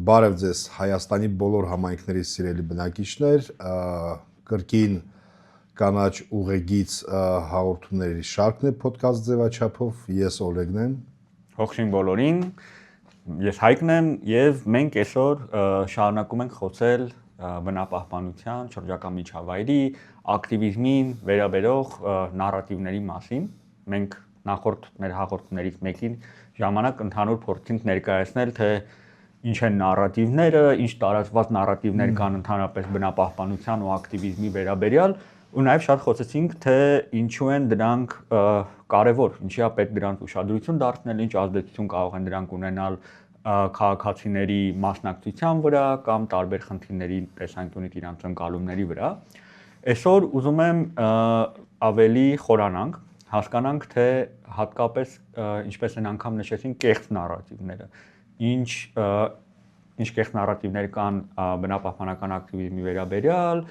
Բարև ձեզ Հայաստանի բոլոր համայնքների սիրելի բնակիչներ, կրկին կանաչ ուղեգից հաղորդումների շարքն է podcast ձևաչափով, ես Օլեգն եմ։ Ողջույն բոլորին, ես Հայկն եմ եւ մենք այսօր շարունակում ենք խոսել բնապահպանության, շրջակա միջավայրի, ակտիվիզմին վերաբերող նարատիվների մասին։ Մենք նախորդ մեր հաղորդումներից մեկին ժամանակ ընդհանուր փորձենք ներկայացնել, թե ինչ են նարատիվները, ինչ տարածված նարատիվներ կան ընդհանրապես բնապահպանության ու ակտիվիզմի վերաբերյալ, ու նաև շատ խոսեցինք, թե ինչու են դրանք կարևոր, ինչի է պետք դրանց ուշադրություն դարձնել, ինչ ազդեցություն կարող են դրանք ունենալ քաղաքացիների մասնակցության վրա կամ տարբեր խնդիրների տեսանկյունից իրանց ընկալումների վրա։ Այսօր ուզում եմ ավելի խորանանք, հասկանանք, թե հատկապես ինչպես են անգամ նշեցին կեղծ նարատիվները, ինչ կեղծ նարատիվներ կան բնապահպանական ակտիվիզմի վերաբերյալ,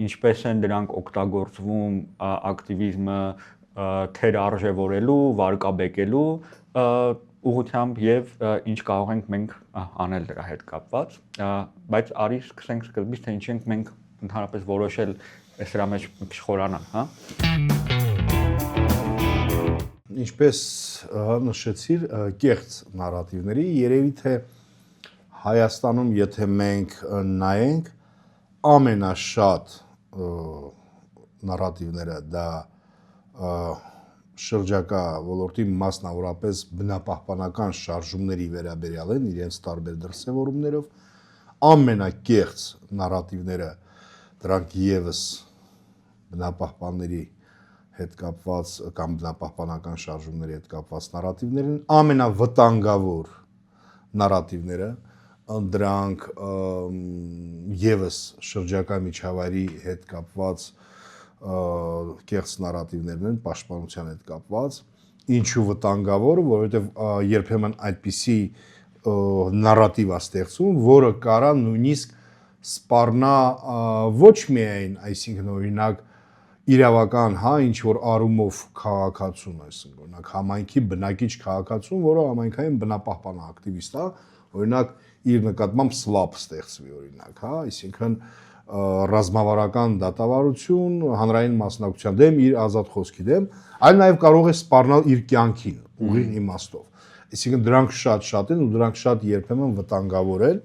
ինչպես են դրանք օգտագործվում ակտիվիզմը թերարժևորելու, վարկաբեկելու ուղղությամբ եւ ինչ կարող ենք մենք անել դրա հետ կապված, բայց արի սկսենք սկզբից, թե ինչ ենք մենք ընդհանրապես որոշել այս դրա մեջ մի քիչ խորանալ, հա։ Ինչպես նշեցիր, կեղծ նարատիվների, երևի թե Հայաստանում, եթե մենք նայենք, ամենաշատ նարատիվները դա շրջակա ոլորտի մասնավորապես բնապահպանական շարժումների վերաբերյալ են իրենց տարբեր դրսևորումներով, ամենակեղծ նարատիվները դրանք եւս բնապահպանների հետ կապված կամ բնապահպանական շարժումների հետ կապված նարատիվներն ամենավտանգավոր նարատիվները, դրանք եւս շրջակա միջավայրի հետ կապված կեղծ նարատիվներն են, պաշտպանության հետ կապված, ինչու վտանգավոր, որովհետեւ երբեմն այդպիսի նարատիվ է ստեղծում, որը կարա նույնիսկ սպառնա ոչ միայն, այսինքն օրինակ իրավական, հա, ինչ որ արումով քաղաքացուն, այսինքն օրինակ համայնքի բնակիչ քաղաքացուն, որը համայնքային բնապահպան ակտիվիստ է, օրինակ իր նկատմամբ սլաբ ստեղծվի օրինակ, հա, այսինքն ռազմավարական դատավարություն, հանրային մասնակցության դեմ, իր ազատ խոսքի դեմ, այլ նաև կարող է սպառնալ իր կյանքին ուղիղ իմաստով։ Այսինքն դրանք շատ են ու դրանք շատ երբեմն վտանգավոր են։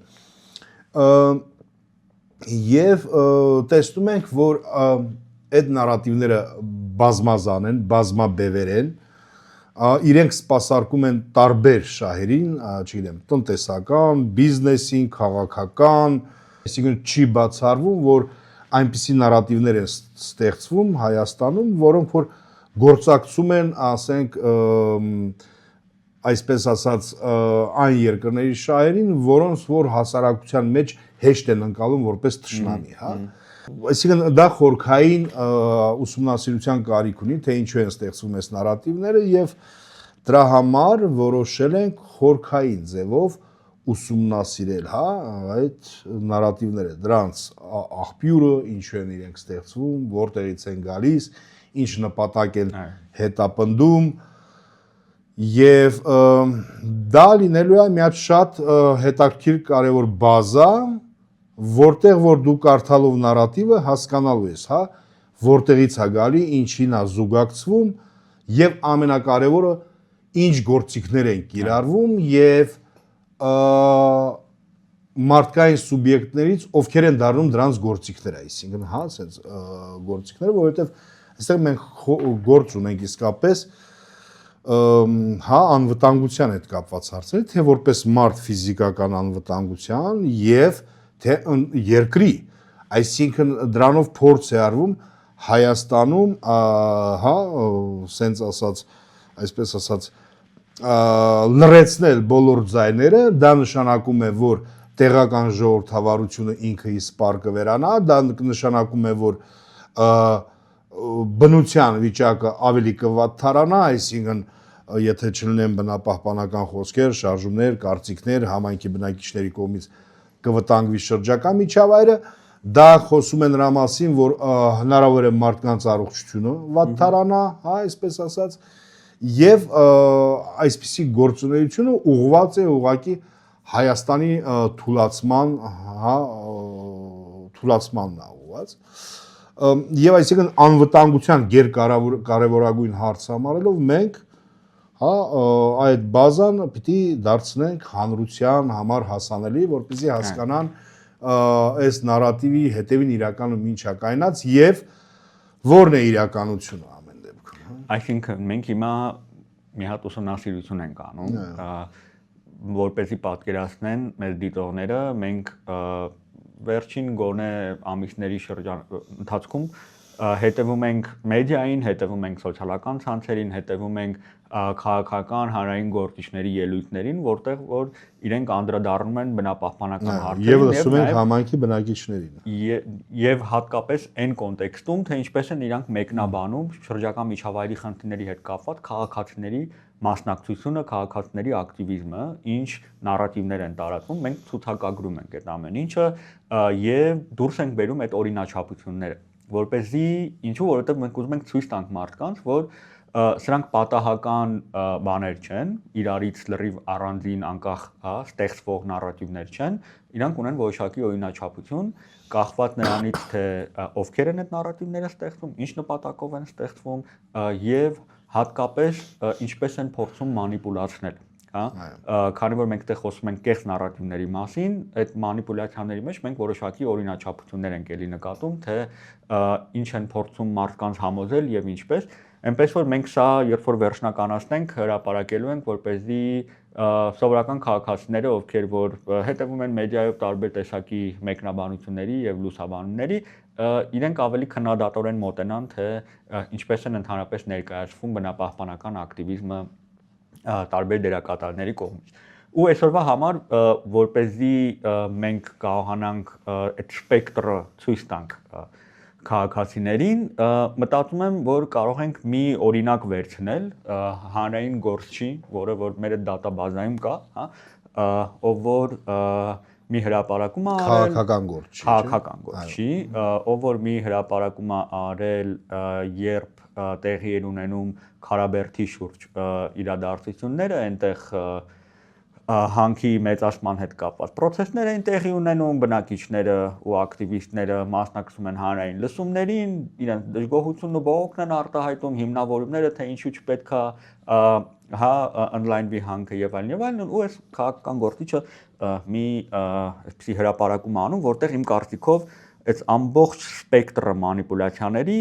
Եվ տեսնում ենք, որ այդ նարատիվները բազմազան են, բազմաբևեր են, իրենք սպասարկում են տարբեր շահերին, չգիտեմ, տնտեսական, բիզնեսին, քաղաքական, այսինքն չի բացառվում, որ այնպիսի նարատիվներ են ստեղծվում Հայաստանում, որոնք որ գործակցում են, ասենք, այսպես ասած, այն երկրների շահերին, որոնց որ հասարակության մեջ հեշտ են ընկալում որպես թշնամի, հա։ Այսինքն դա խորքային ուսումնասիրության կարիք ունի, թե ինչու են ստեղծվում այս նարատիվները եւ դրա համար որոշել ենք խորքային ձևով ուսումնասիրել, հա, այդ նարատիվները, դրանց աղբյուրը, ինչու են իրենք ստեղծվում, որտեղից են գալիս, ինչ նպատակ են հետապնդում եւ դա լինելու է մի հատ շատ հետաքրքիր կարեւոր բազա, որտեղ որ դու կարդալով նարատիվը հասկանալու ես, հա, որտեղից է գալի, ինչին է զուգակցվում եւ ամենակարևորը ինչ գործիքներ են կիրառվում եւ մարդկային սուբյեկտներից ովքեր են դառնում դրանց գործիքները, այսինքն, հա, ասենց գործիքները, որովհետեւ այստեղ մենք գործ ունենք իսկապես հա անվտանգության հետ կապված հարցեր, թե որպես մարդ ֆիզիկական անվտանգության եւ թե երկրի, այսինքն դրանով փորձ է արվում Հայաստանում, հա, սենց ասած, այսպես ասած, լրացնել բոլոր ձայները, դա նշանակում է, որ տեղական ժողովրդավարությունը ինքը իսպառ կվերանա, դա նշանակում է, որ բնության վիճակը ավելի կվատթարանա, այսինքն եթե չլինեն բնապահպանական խոսքեր, շարժումներ, կարծիքներ, համայնքի բնակիչների կողմից կվտանգվի շրջակա միջավայրը, դա խոսում է նրա մասին, որ հնարավոր է մարդկանց առողջությունը վատթարանա, հա, այսպես ասած, եւ այսպիսի գործունեությունը ուղղված է ուղղակի Հայաստանի թուլացմանն է ուղղված եւ այսինքն անվտանգության կարևորագույն հարց համարելով մենք այդ բազան պիտի դարձնենք հանրության համար հասանելի, որպեսզի հասկանան այս նարատիվի հետևին իրականում ինչ է կայնած եւ որն է իրականությունը ամեն դեպքում։ Այսինքն մենք հիմա մի հատ ուսումնասիրություն ենք անում, որպեսզի պատկերացնեն մեր դիտողները, մենք վերջին գոնե ամիսների ընթացքում հետևում ենք մեդիային, հետևում ենք սոցիալական ցանցերին, հետևում ենք քաղաքական հանրային գործիչների ելույթներին, որտեղ որ իրենք անդրադառնում են բնապահպանական հարցերին եւ լսում են համայնքի բնակիչներին եւ հատկապես այն կոնտեքստում, թե ինչպես են իրանք մեկնաբանում շրջակա միջավայրի խնդիրների հետ կապված քաղաքացիների մասնակցությունը, քաղաքացիների ակտիվիզմը, ինչ նարատիվներ են տարածվում, մենք ցուցակագրում ենք այդ ամեն ինչը եւ դուրս ենք բերում այդ օրինաչափությունները, որպեսզի ինչու, որովհետեւ մենք ուզում ենք ցույց տանք մարդկանց, որ սրանք պատահական բաներ չեն, իրարից լրիվ առանձին անկախ ստեղծվող նարատիվներ չեն, իրանք ունեն որոշակի օրինաչափություն, կախված նրանից, թե ովքեր են այդ նարատիվները ստեղծում, ինչ նպատակով են ստեղծվում եւ հատկապես ինչպես են փորձում մանիպուլացնել, քանի որ մենք այդտեղ խոսում ենք կեղծ նարատիվների մասին, այդ մանիպուլյացիաների մեջ մենք որոշակի օրինաչափություններ ենք ելի նկատում, թե ինչ են փորձում մարդկանց համոզել եւ ինչպես, այնպես որ մենք սա երբ որ վերջնականացնենք հրապարակելու ենք, որպեսզի սովորական քաղաքացիները, ովքեր որ հետևում են մեդիայով տարբեր տեսակի մեկնաբանությունների եւ լուսաբանումների, իրենք ավելի քննադատորեն մոտենան, թե ինչպես են ընդհանրապես ներկայացվում բնապահպանական ակտիվիզմը տարբեր դերակատարների կողմից։ Ու այսօրվա համար, որպեսզի մենք կարողանանք այդ սպեկտրը ցույց տանք քաղաքացիներին, մտածում եմ, որ կարող ենք մի օրինակ վերցնել հանրային գործչի, որը որ մեր դատաբազայում կա, ով որ մի հրապարակում է արել քաղաքական գործչի, ով որ մի հրապարակում է արել, երբ տեղի են ունենում Քարաբերդի շուրջ իրադարձությունները, այնտեղ հանքի մեծացման հետ կապված process-ներ են տեղի ունենում, բնակիչները ու ակտիվիստները մասնակցում են հանրային լսումներին, իրենց դժգոհությունն ու բողոքն են արտահայտում, հիմնավորումները, թե ինչու չպետք է online-վի հանքը եւ այլն, ու այս քաղաքական գործիչը մի այսպիսի հրապարակում անում, որտեղ իմ կարծիքով այս ամբողջ սպեկտրը մանիպուլյացիաների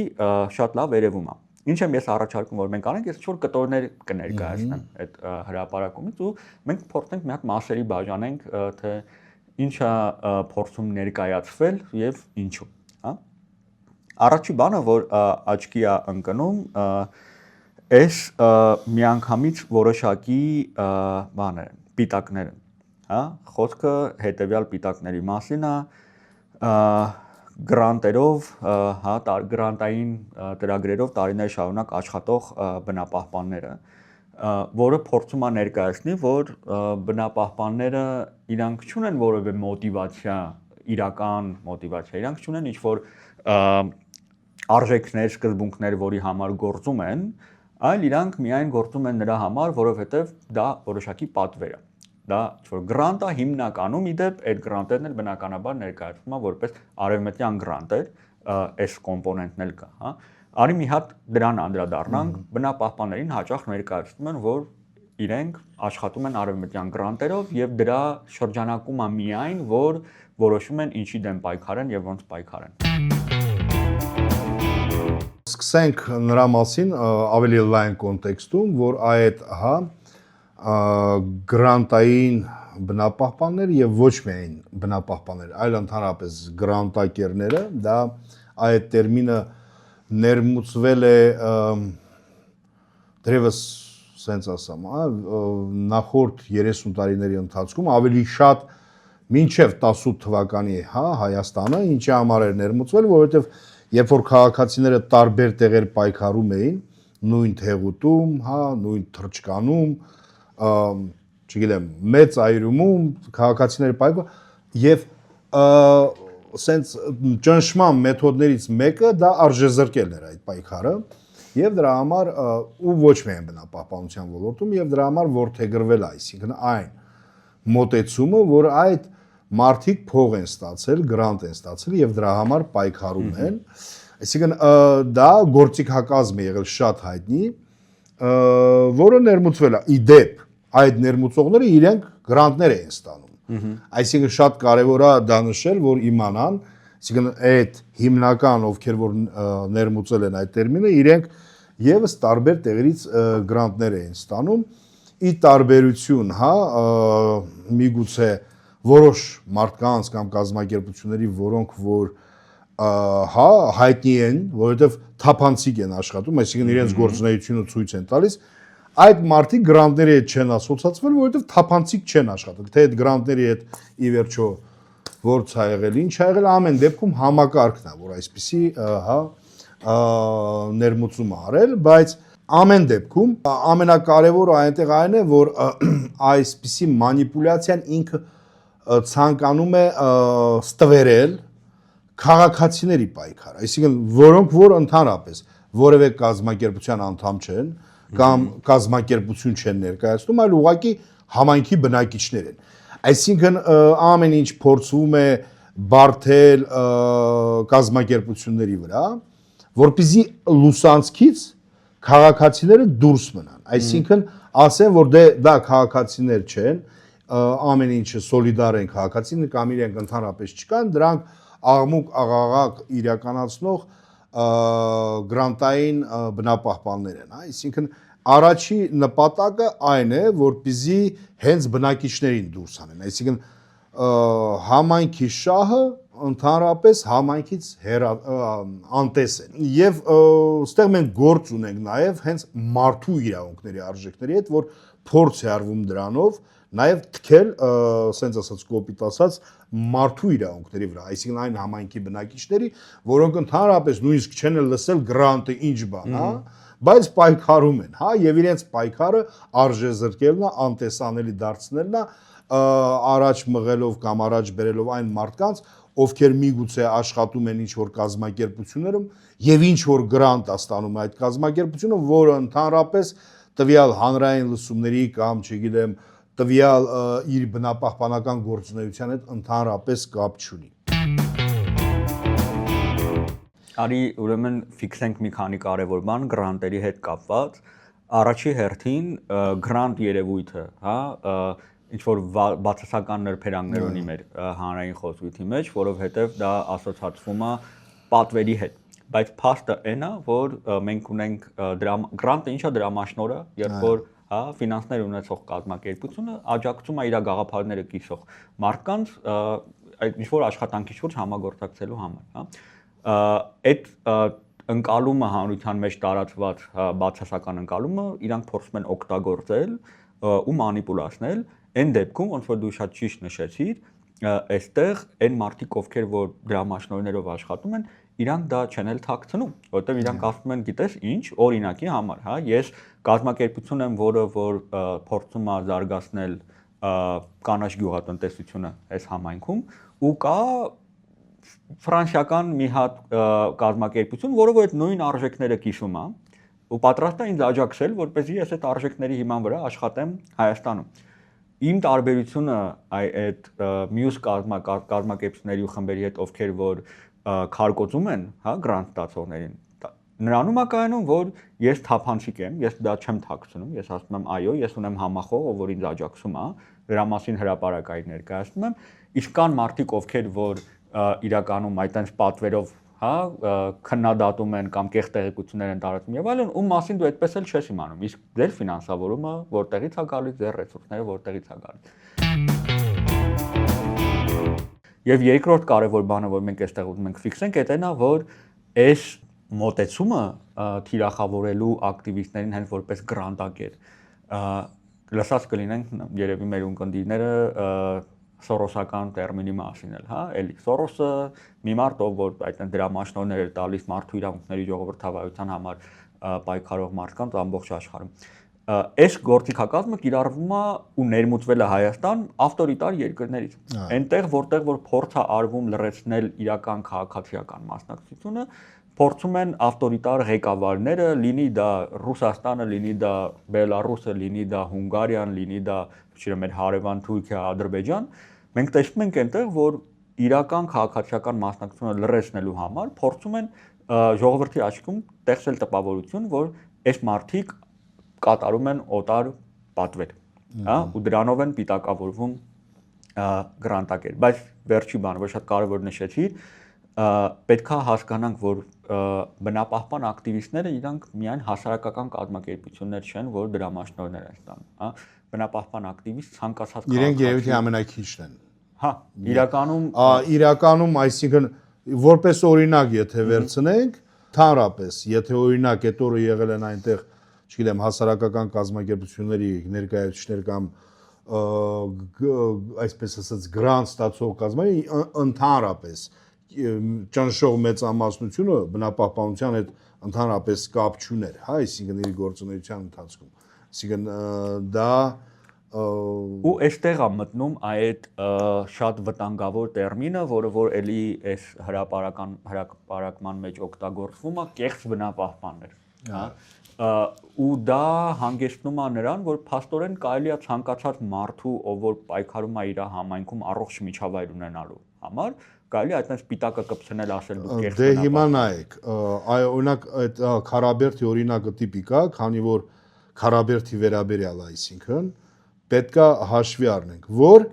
շատ լավ երևում է։ Ինչ եմ ես առաջարկում, որ մենք անենք, ես ինչ-որ կտորներ կներկայացնեմ այդ հրապարակումից ու մենք փորձենք մի հատ մասերի բաժանենք, թե ինչ է փորձում ներկայացվել եւ ինչու, հա։ Առաջի բանը, որ աչքի է ընկնում, այս միանգամից որոշակի բաներ են, պիտակներ են, հա։ Խոսքը հետեւյալ պիտակների մասին է, գրանտերով, գրանտային ծրագրերով տարիներ շարունակ աշխատող բնապահպանները, որը փորձում է ներկայացնել, որ բնապահպանները իրանք չունեն որևէ մոտիվացիա, իրական մոտիվացիա, իրանք չունեն ինչ-որ արժեքներ, սկզբունքներ, որի համար գործում են, այլ իրանք միայն գործում են նրա համար, որովհետև դա որոշակի պատվեր է։ Դա ինչ-որ գրանտ է հիմնականում, իդեպ այդ գրանտերն էլ բնականաբար ներկայացվում է որպես արևմտյան գրանտեր, այս կոմպոնենտն էլ կա, հա։ Արի մի հատ դրան անդրադառնանք, բնապահպաններին հաճախ ներկայացնում են, որ իրենք աշխատում են արևմտյան գրանտերով եւ դրա շրջանակում է միայն, որ որոշում են ինչի դեմ պայքարեն եւ ոնց պայքարեն։ Սկսենք նրա մասին ավելի լայն կոնտեքստում, որ այդ, գրանտային բնապահպաններ եւ ոչ միայն բնապահպաններ, այլ ընդհանրապես գրանտակերները, դա այդ տերմինը ներմուծվել է դրևս սենց ասեմ, նախորդ 30 տարիների ընթացքում ավելի շատ մինչև 18 թվականի, Հայաստանը, ինչի համար էր ներմուծվել, որովհետեւ երբ որ քաղաքացիները տարբեր տեղեր պայքարում էին, նույն թեղուտում, նույն թրջկանում, չգիտեմ, մեծ այրումում քաղաքացիները պայքարում եւ սենց ճնշման մեթոդներից մեկը դա արժեզրկելն էր այդ պայքարը եւ դրա համար ու ոչ միայն բնապահպանության ոլորտում եւ դրա համար որդեգրվել է, այսինքն այն, մոտեցումը, որ այդ մարդիկ փող են ստացել, գրանտ են ստացել եւ դրա համար պայքարում են։ Այսինքն դա գործիքակազմ է եղել շատ հայտնի, որը ներմուծվել է։ Իդեպ այդ ներմուծողները իրենք գրանտներ են ստանում։ Այսինքն շատ կարևոր է դա նշել, որ իմանան, այսինքն այդ հիմնական ովքեր որ ներմուծել են այդ տերմինը, իրենք եւս տարբեր տեղերից գրանտներ են ստանում։ Ի տարբերություն, հա, միգուցե որոշ մարդկանց կամ կազմակերպությունների, որոնք որ հա հայտնի են, որովհետև թափանցիկ են աշխատում, այսինքն իրենց գործունեությունը ցույց են տալիս, այդ մարդիկ գրանտների հետ չեն ասոցացվել, որովհետև թափանցիկ չեն աշխատել, թե այդ գրանտների հետ ի վերջո որց ա եղել, ինչ ա եղել, ամեն դեպքում համակարգն է, որ այսպիսի հա ներմուծում արել, բայց ամեն դեպքում ամենակարևորը այնտեղ այն է, որ այսպիսի մանիպուլյացիան ինքը ցանկանում է ստվերել քաղաքացիների պայքարը, այսինքն որոնք որ ընդհանրապես որևէ կազմակերպության անդամ չեն կամ կազմակերպություն չեն ներկայացնում, այլ ուղղակի համայնքի բնակիչներ են։ Այսինքն ամեն ինչ փորձվում է բարթել կազմակերպությունների վրա, որպեսզի լուսանցքից քաղաքացիները դուրս մնան, այսինքն ասեն, որ դա քաղաքացիներ չեն, ամեն ինչը սոլիդար են քաղաքացիներ կամ իրենք ընդհանրապես չկան, դրանք աղմուկ աղաղակ իրականացնող գրանտային բնապահպաններ են, այսինքն առաջի նպատակը այն է, որպեսզի հենց բնակիչներին դուրս անեն, այսինքն համայնքի շահը ընդհանրապես համայնքից անտես են եւ այստեղ մենք գործ ունենք նաեւ հենց մարդու իրավունքների արժեքների հետ, որ փորձ է արվում դրանով նաեւ թքել ասենց ասած կոպիտ ասած մարդու իրավունքների վրա, այսինքն այն համայնքի բնակիչների, որոնք ընդհանրապես նույնիսկ չեն լսել գրանտը ինչ բան, հա, բայց պայքարում են, հա, եւ իրենց պայքարը արժեզրկելն է, անտեսանելի դարձնելն է, առաջ մղելով կամ առաջ բերելով այն մարդկանց, ովքեր միգուցե աշխատում են ինչ-որ կազմակերպություններում եւ ինչ-որ գրանտ է ստանում այդ կազմակերպությունը, որը ընդհանրապես տվյալ հանրային լսումների կամ, չգիտեմ, տվյալ իր բնապահպանական գործունեության հետ ընդհանրապես կապ չունի։ Արի ուրեմն ֆիքսենք մի քանի կարևոր բան գրանտերի հետ կապված։ Առաջի հերթին գրանտ երևույթը, հա, ինչ որ բացասական նրբերանգներ ունի մեր հանրային խոսքի մեջ, որովհետև դա ասոցացվում է պատվերի հետ։ Բայց փաստը այն է, որ մենք ունենք գրանտը ինչա դրամաշնորհը, երբ որ հա ֆինանսներ ունեցող կազմակերպությունը աջակցում է իր գաղափարները կիսող մարդկանց այդ ինչ որ աշխատանքի շուրջ համագործակցելու համար, հա։ Այդ ընկալումը հանրության մեջ տարածված բացասական ընկալումը իրանք փորձում են օգտագործել ու մանիպուլացնել այն դեպքում, ոնց որ դու շատ ճիշտ նշեցիր, այստեղ այն մարդիկ, ովքեր որ դրամաշնորհներով աշխատում են, իրանք դա չեն էլ թաքցնում, որովհետև իրանք ասում են, գիտես ինչ, օրինակի համար, հա, ես կազմակերպություն եմ, որը որ փորձում է զարգացնել կանաչ գյուղատնտեսությունը այս համայնքում ու կա ֆրանսիական մի հատ կազմակերպություն, որը որ այդ նույն արժեքները կիսում է ու պատրաստ է ինձ աջակցել, որպեսզի ես այդ արժեքների հիման վրա աշխատեմ Հայաստանում։ Իմ տարբերությունը այդ մյուս կազմակերպությունների ու խմբերի հետ, ովքեր որ քարկոծում են, հա, գրանտ ստացողներին, նրանում է կայանում, որ ես թափանցիկ եմ, ես դա չեմ թաքցնում, ես ասում եմ այո, ես ունեմ համախոհ, որ ինձ աջակցում է, դրա մասին հրապարակային ներկայացնում եմ, իսկ կան մարդիկ, ովքեր որ իրականում այդտենց պատվերով, հա, քննադատում են կամ կեղծ տեղեկություններ են տարածում եւ այլն, ում մասին դու այդպես էլ չես իմանում, իսկ ձեր ֆինանսավորումը որտեղից է գալիս, ձեր ռեսուրսները որտեղից է գալիս։ Եվ երկրորդ կարևոր բանը, որ մենք այստեղ ուզում ենք ֆիքսենք, դա է, որ այս մոտեցումը թիրախավորելու ակտիվիստներին հենց որպես գրանտակեր լսած կլինենք երևի մեր ունկնդիրները սորոսական տերմինի մասին էլ, հա, էլի Սորոսը մի մարդ, ով որ այդտեղ դրամաշնորհներ էր տալիս մարդու իրավունքների ժողովրդավարության համար պայքարող մարդկանց ամբողջ աշխարհում։ այս գործիքակազմը կիրառվում է ու ներմուծվել է Հայաստան ավտորիտար երկրներից։ Այնտեղ որտեղ որ փորձ է արվում լրացնել իրական քաղաքացիական մասնակցությունը, փորձում են ավտորիտար ղեկավարները, լինի դա Ռուսաստանը, լինի դա Բելարուսը, լինի դա Հունգարիան, լինի դա մեր հարևան Թուրքիա, Ադրբեջան, մենք տեսնում ենք այնտեղ, որ իրական քաղաքացիական մասնակցությունը լրացնելու համար փորձում են ժողովրդի աչքում տեսնել տպավորություն, որ այս մարդիկ կատարում են օտար պատվեր, հա, ու դրանով են պիտակավորվում գրանտակեր, բայց վերջի բանը, որ շատ կարևոր նշեցի, պետք է հասկանանք, որ բնապահպան ակտիվիստները իրանք միայն հասարակական կազմակերպություններ չեն, որ դրամաշնորհներ են ստանում, հա, բնապահպան ակտիվիստ ցանկացած իրենք երևի ամենակիչն են։ Հա, իրականում, այսինքն որպես օրինակ, եթե վերցնենք, թարապես, եթե օրինակ այդ օրը եղել են այնտեղ չգիտեմ, հասարակական կազմակերպությունների ներկայացուցիչներ կամ այսպես ասած գրանտ ստացող կազմերի ընդհանրապես ճնշող մեծամասնությունը բնապահպանության հետ ընդհանրապես կապ չուներ, հա, այսինքն իր գործունեության ընթացքում։ Այսինքն դա ու այստեղ է մտնում այդ շատ վտանգավոր տերմինը, որը որ էլի այս հրապարակման մեջ օգտագործվում է, կեղծ բնապահպաններ, հա։ Ու դա հանգեցնում է նրան, որ փաստորեն կարելի է ցանկացած մարդու, ով որ պայքարում է իր համայնքում առողջ միջավայր ունենալու համար, կարելի է այդպես պիտակը կպցնել, ասել դու կեղծ դե հիմա նայեք, այ օրինակ այդ Քարաբերդի օրինակը տիպիկ է, քանի որ Քարաբերդի վերաբերյալ է, այսինքն պետքա հաշվի առնենք, որ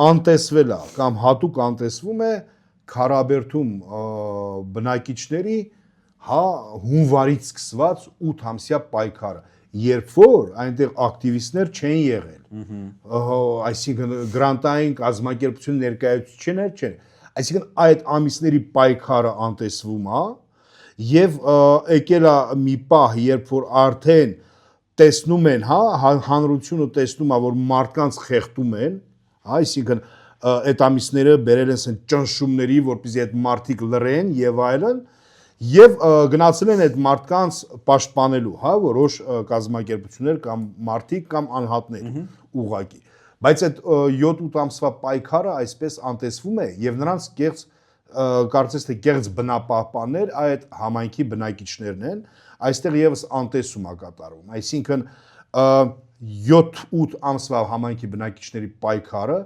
անտեսվել է կամ հատուկ անտեսվում է Քարաբերդում բնակիչների հա հունվարից սկսված 8 ամսյա պայքարը, երբ որ այնտեղ ակտիվիստներ չեն եղել, այսինքն գրանտային կազմակերպություն ներկայացուցիչներ չեն, այսինքն այդ ամիսների պայքարը անտեսվում է եւ եկել է մի պահ, երբ որ արդեն տեսնում են, հա, հանրությունը տեսնում է, որ մարդկանց խեղդում են, այսինքն այդ ամիսները բերել են ճնշումների, որպեսզի այդ մարդիկ լռեն եւ այլն, եւ գնացել են այդ մարդկանց պաշտպանելու, հա, որոշ կազմակերպություններ կամ մարդիկ կամ անհատներ ուղղակի, բայց այդ 7-8 ամսվա պայքարը այսպես անտեսվում է եւ նրանց կեղծ կարծես թե կեղծ բնապահպաններ այդ համայնքի բնակիչներն են, այստեղ եւս անտեսում է կատարվում, այսինքն 7-8 ամսվա համայնքի բնակիչների պայքարը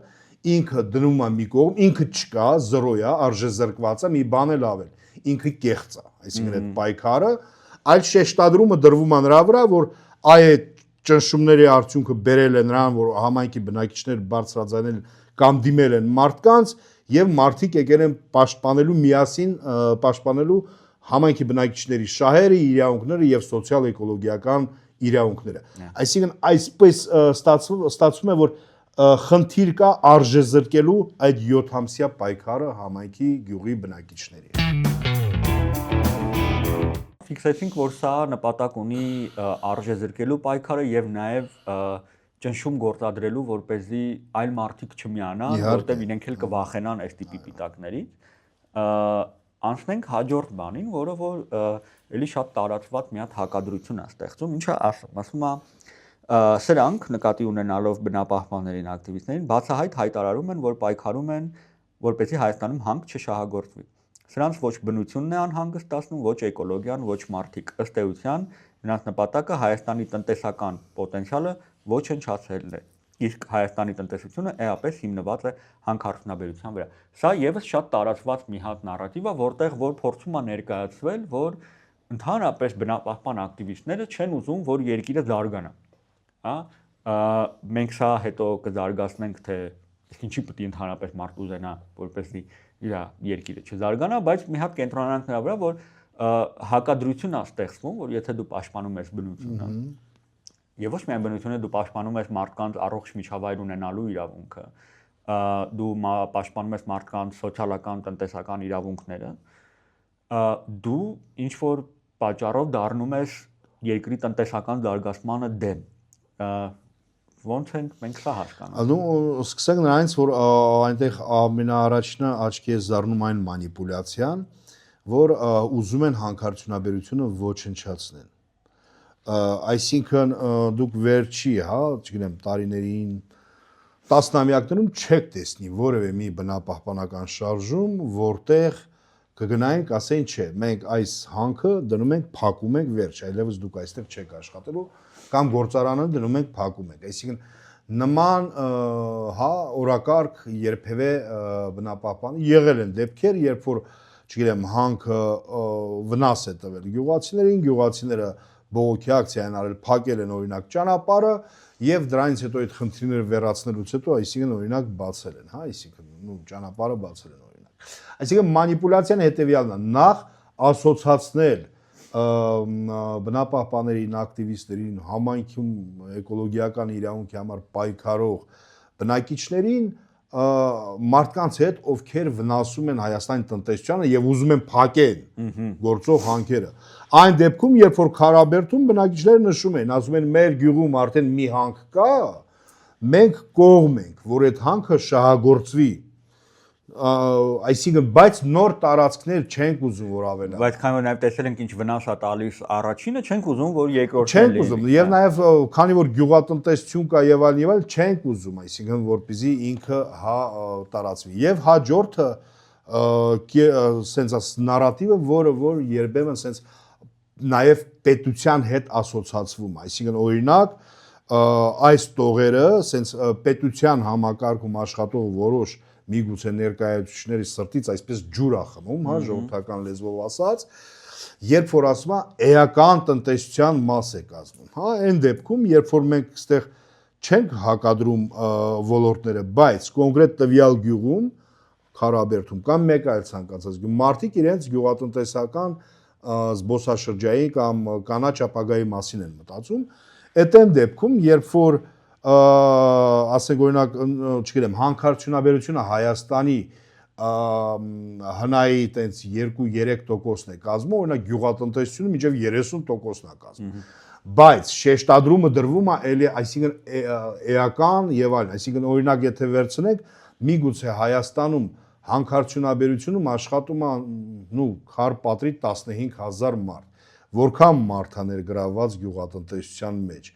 ինքը դնում է մի կողմ, ինքը չկա, զրո է, արժեզրկված է, մի բան էլ ավել, ինքը կեղծ է, այսինքն այդ պայքարը, այլ շեշտադրումը դրվում է նրա վրա, որ այդ ճնշումների արդյունքը բերել է նրան, որ համայնքի բնակիչներ բարձրաձայնել կամ դիմել են մարդկանց եւ մարդիկ եկել են պաշտպանելու միասին պաշտպանելու համայնքի բնակիչների շահերը, իրավունքները եւ սոցիալ-էկոլոգիական իրավունքները։ Այսինքն այսպես ստացվում է, որ խնդիր կա արժեզրկելու այդ 7 ամսյա պայքարը համայնքի գյուղի բնակիչների։ Ֆիքսեցինք, որ սա նպատակ ունի արժեզրկելու պայքարը եւ նաեւ ճնշում գործադրելու, որպեսզի այլ մարդիկ չմիանան, որտեղ իրենք էլ կվախենան այս տիպի պիտակներից։ Անցնենք հաջորդ բանին, որը որ էլի շատ տարածված մի հատ հակադրություն է ստեղծում, ինչը ասում է սրանք նկատի ունենալով բնապահպաններին ակտիվիստներին բացահայտ հայտարարում են, որ պայքարում են, որպեսզի Հայաստանում հանք չշահագործվի։ Սրանց ոչ բնությունն է անհանգստացնում, ոչ էկոլոգիան, ոչ մարդիկ, ըստ էության նրանց նպատակը Հայաստանի տնտեսական պոտենցիալը ոչնչացնելն է։ Իսկ Հայաստանի տնտեսությունը էապես հիմնված է հանքարդյունաբերության վրա։ Սա եւս շատ տարածված մի հատ նարատիվ է, որտեղ որ փորձում է ներկայացվել, որ ընդհանրապես բնապահպան ակտիվիստները չեն ուզում, որ երկիրը զարգանա։ Հա, մենք սա հետո կզարգացնենք, թե ինչի պետք է ընդհանրապես մարդ ուզենա, որպեսզի իր երկիրը չզարգանա, բայց մի հատ կենտրոնանանք նրա վրա, որ հակադրություն է ստեղծվում, որ եթե դու պաշտպանում ես բնությունը, եւ ոչ միայն բնությունը, դու պաշտպանում ես մարդկանց առողջ միջավայր ունենալու իրավունքը, դու պաշտպանում ես մարդկանց սոցիալական, տնտեսական իրավունքները, դու ինչ որ պատճառով դառնում ես երկրի տնտեսական զարգացմանը դեմ։ Ոնց ենք մենք սա հասկանում։ Դու սկսենք նրանից, որ այնտեղ ամենաառաջինը աչքի է զարնում այն մանիպուլյացիան, որ ուզում են հանքարդյունաբերությունը ոչնչացնել։ Այսինքն դուք վերջի, հա, չգիտեմ, տարիներին տասնամյակներում չեք տեսնի որևէ մի բնապահպանական շարժում, որտեղ կգնայինք, ասեն չէ, մենք այս հանքը դնում ենք, փակում ենք, վերջ, այլևս դուք այստեղ չեք աշխատելու, կամ գործարանը դնում ենք, փակում ենք։ Այսինքն նման հա օրակարգ երբևէ բնապահպան եղել են դեպքեր, երբ որ, չգիտեմ, հանքը վնաս է տվել գյուղացիներին, գյուղացիները բողոքի ակցիա են արել, փակել են օրինակ ճանապարհը եւ դրանից հետո այդ խնդիրները վերացնելուց հետո, այսինքն օրինակ բացել են, հա, այսինքն նու ճանապարհը բացել են օրինակ։ Այսինքն մանիպուլյացիան հետեւյալն է, նախ ասոցացնել բնապահպաններին, ակտիվիստերին, համայնքում էկոլոգիական իրավունքի համար պայքարող բնակիչներին մարդկանց հետ, ովքեր վնասում են Հայաստանի տնտեսությանը եւ ուզում են փակեն գործող հանքերը։ Այն դեպքում, երբ որ Քարաբերդում բնակիչները նշում են, ասում են մեր գյուղում արդեն մի հանք կա, մենք կողմ ենք, որ այդ հանքը շահագործվի։ Այսինքն, բայց նոր տարածքներ չենք ուզում, որ ավելանա։ Բայց քանի որ նաև տեսել ենք ինչ վնաս է տալիս առաջինը, չենք ուզում, որ երկրորդը չենք ուզում, եւ նաեւ քանի որ գյուղատնտեսություն կա եւ այլն, չենք ուզում, այսինքն որպեսզի ինքը հա տարածվի։ Եվ հաջորդը սենց նարատիվը, որ երբեմն սենց նաեւ պետության հետ ասոցացվում, այսինքն օրինակ այս տողերը սենց պետության համակարգում աշխատող որոշ միգուցե ներկայացուցիչների սրտից այսպես ջուր է խմում, հա, ժողովրդական լեզվով ասած, երբ որ ասում է էական տնտեսության մաս է կազմում, հա, այն դեպքում, երբ որ մենք այստեղ չենք հակադրում ոլորտները, բայց կոնկրետ տվյալ գյուղում, Քարաբերդում կամ մեկ այլ ցանկացած գյուղ, մարդիկ իրենց գյուղատնտեսական զբոսաշրջային կամ կանաչ ապագայի մասին են մտածում, այդ դեպքում, երբ որ ասենք օրինակ, չգիտեմ, հանքարդյունաբերությունը Հայաստանի հնայի տենց 2-3%-ն է կազմում, օրինակ գյուղատնտեսությունը մինչև 30%-ն է կազմում։ Բայց շեշտադրումը դրվում է էլի, այսինքն էական եւ այլն, այսինքն օրինակ եթե վերցնենք, միգուցե Հայաստանում հանքարդյունաբերությունում աշխատում է նու Քարպատրի 15000 մարդ, որքան մարդ է ներգրավված գյուղատնտեսության մեջ,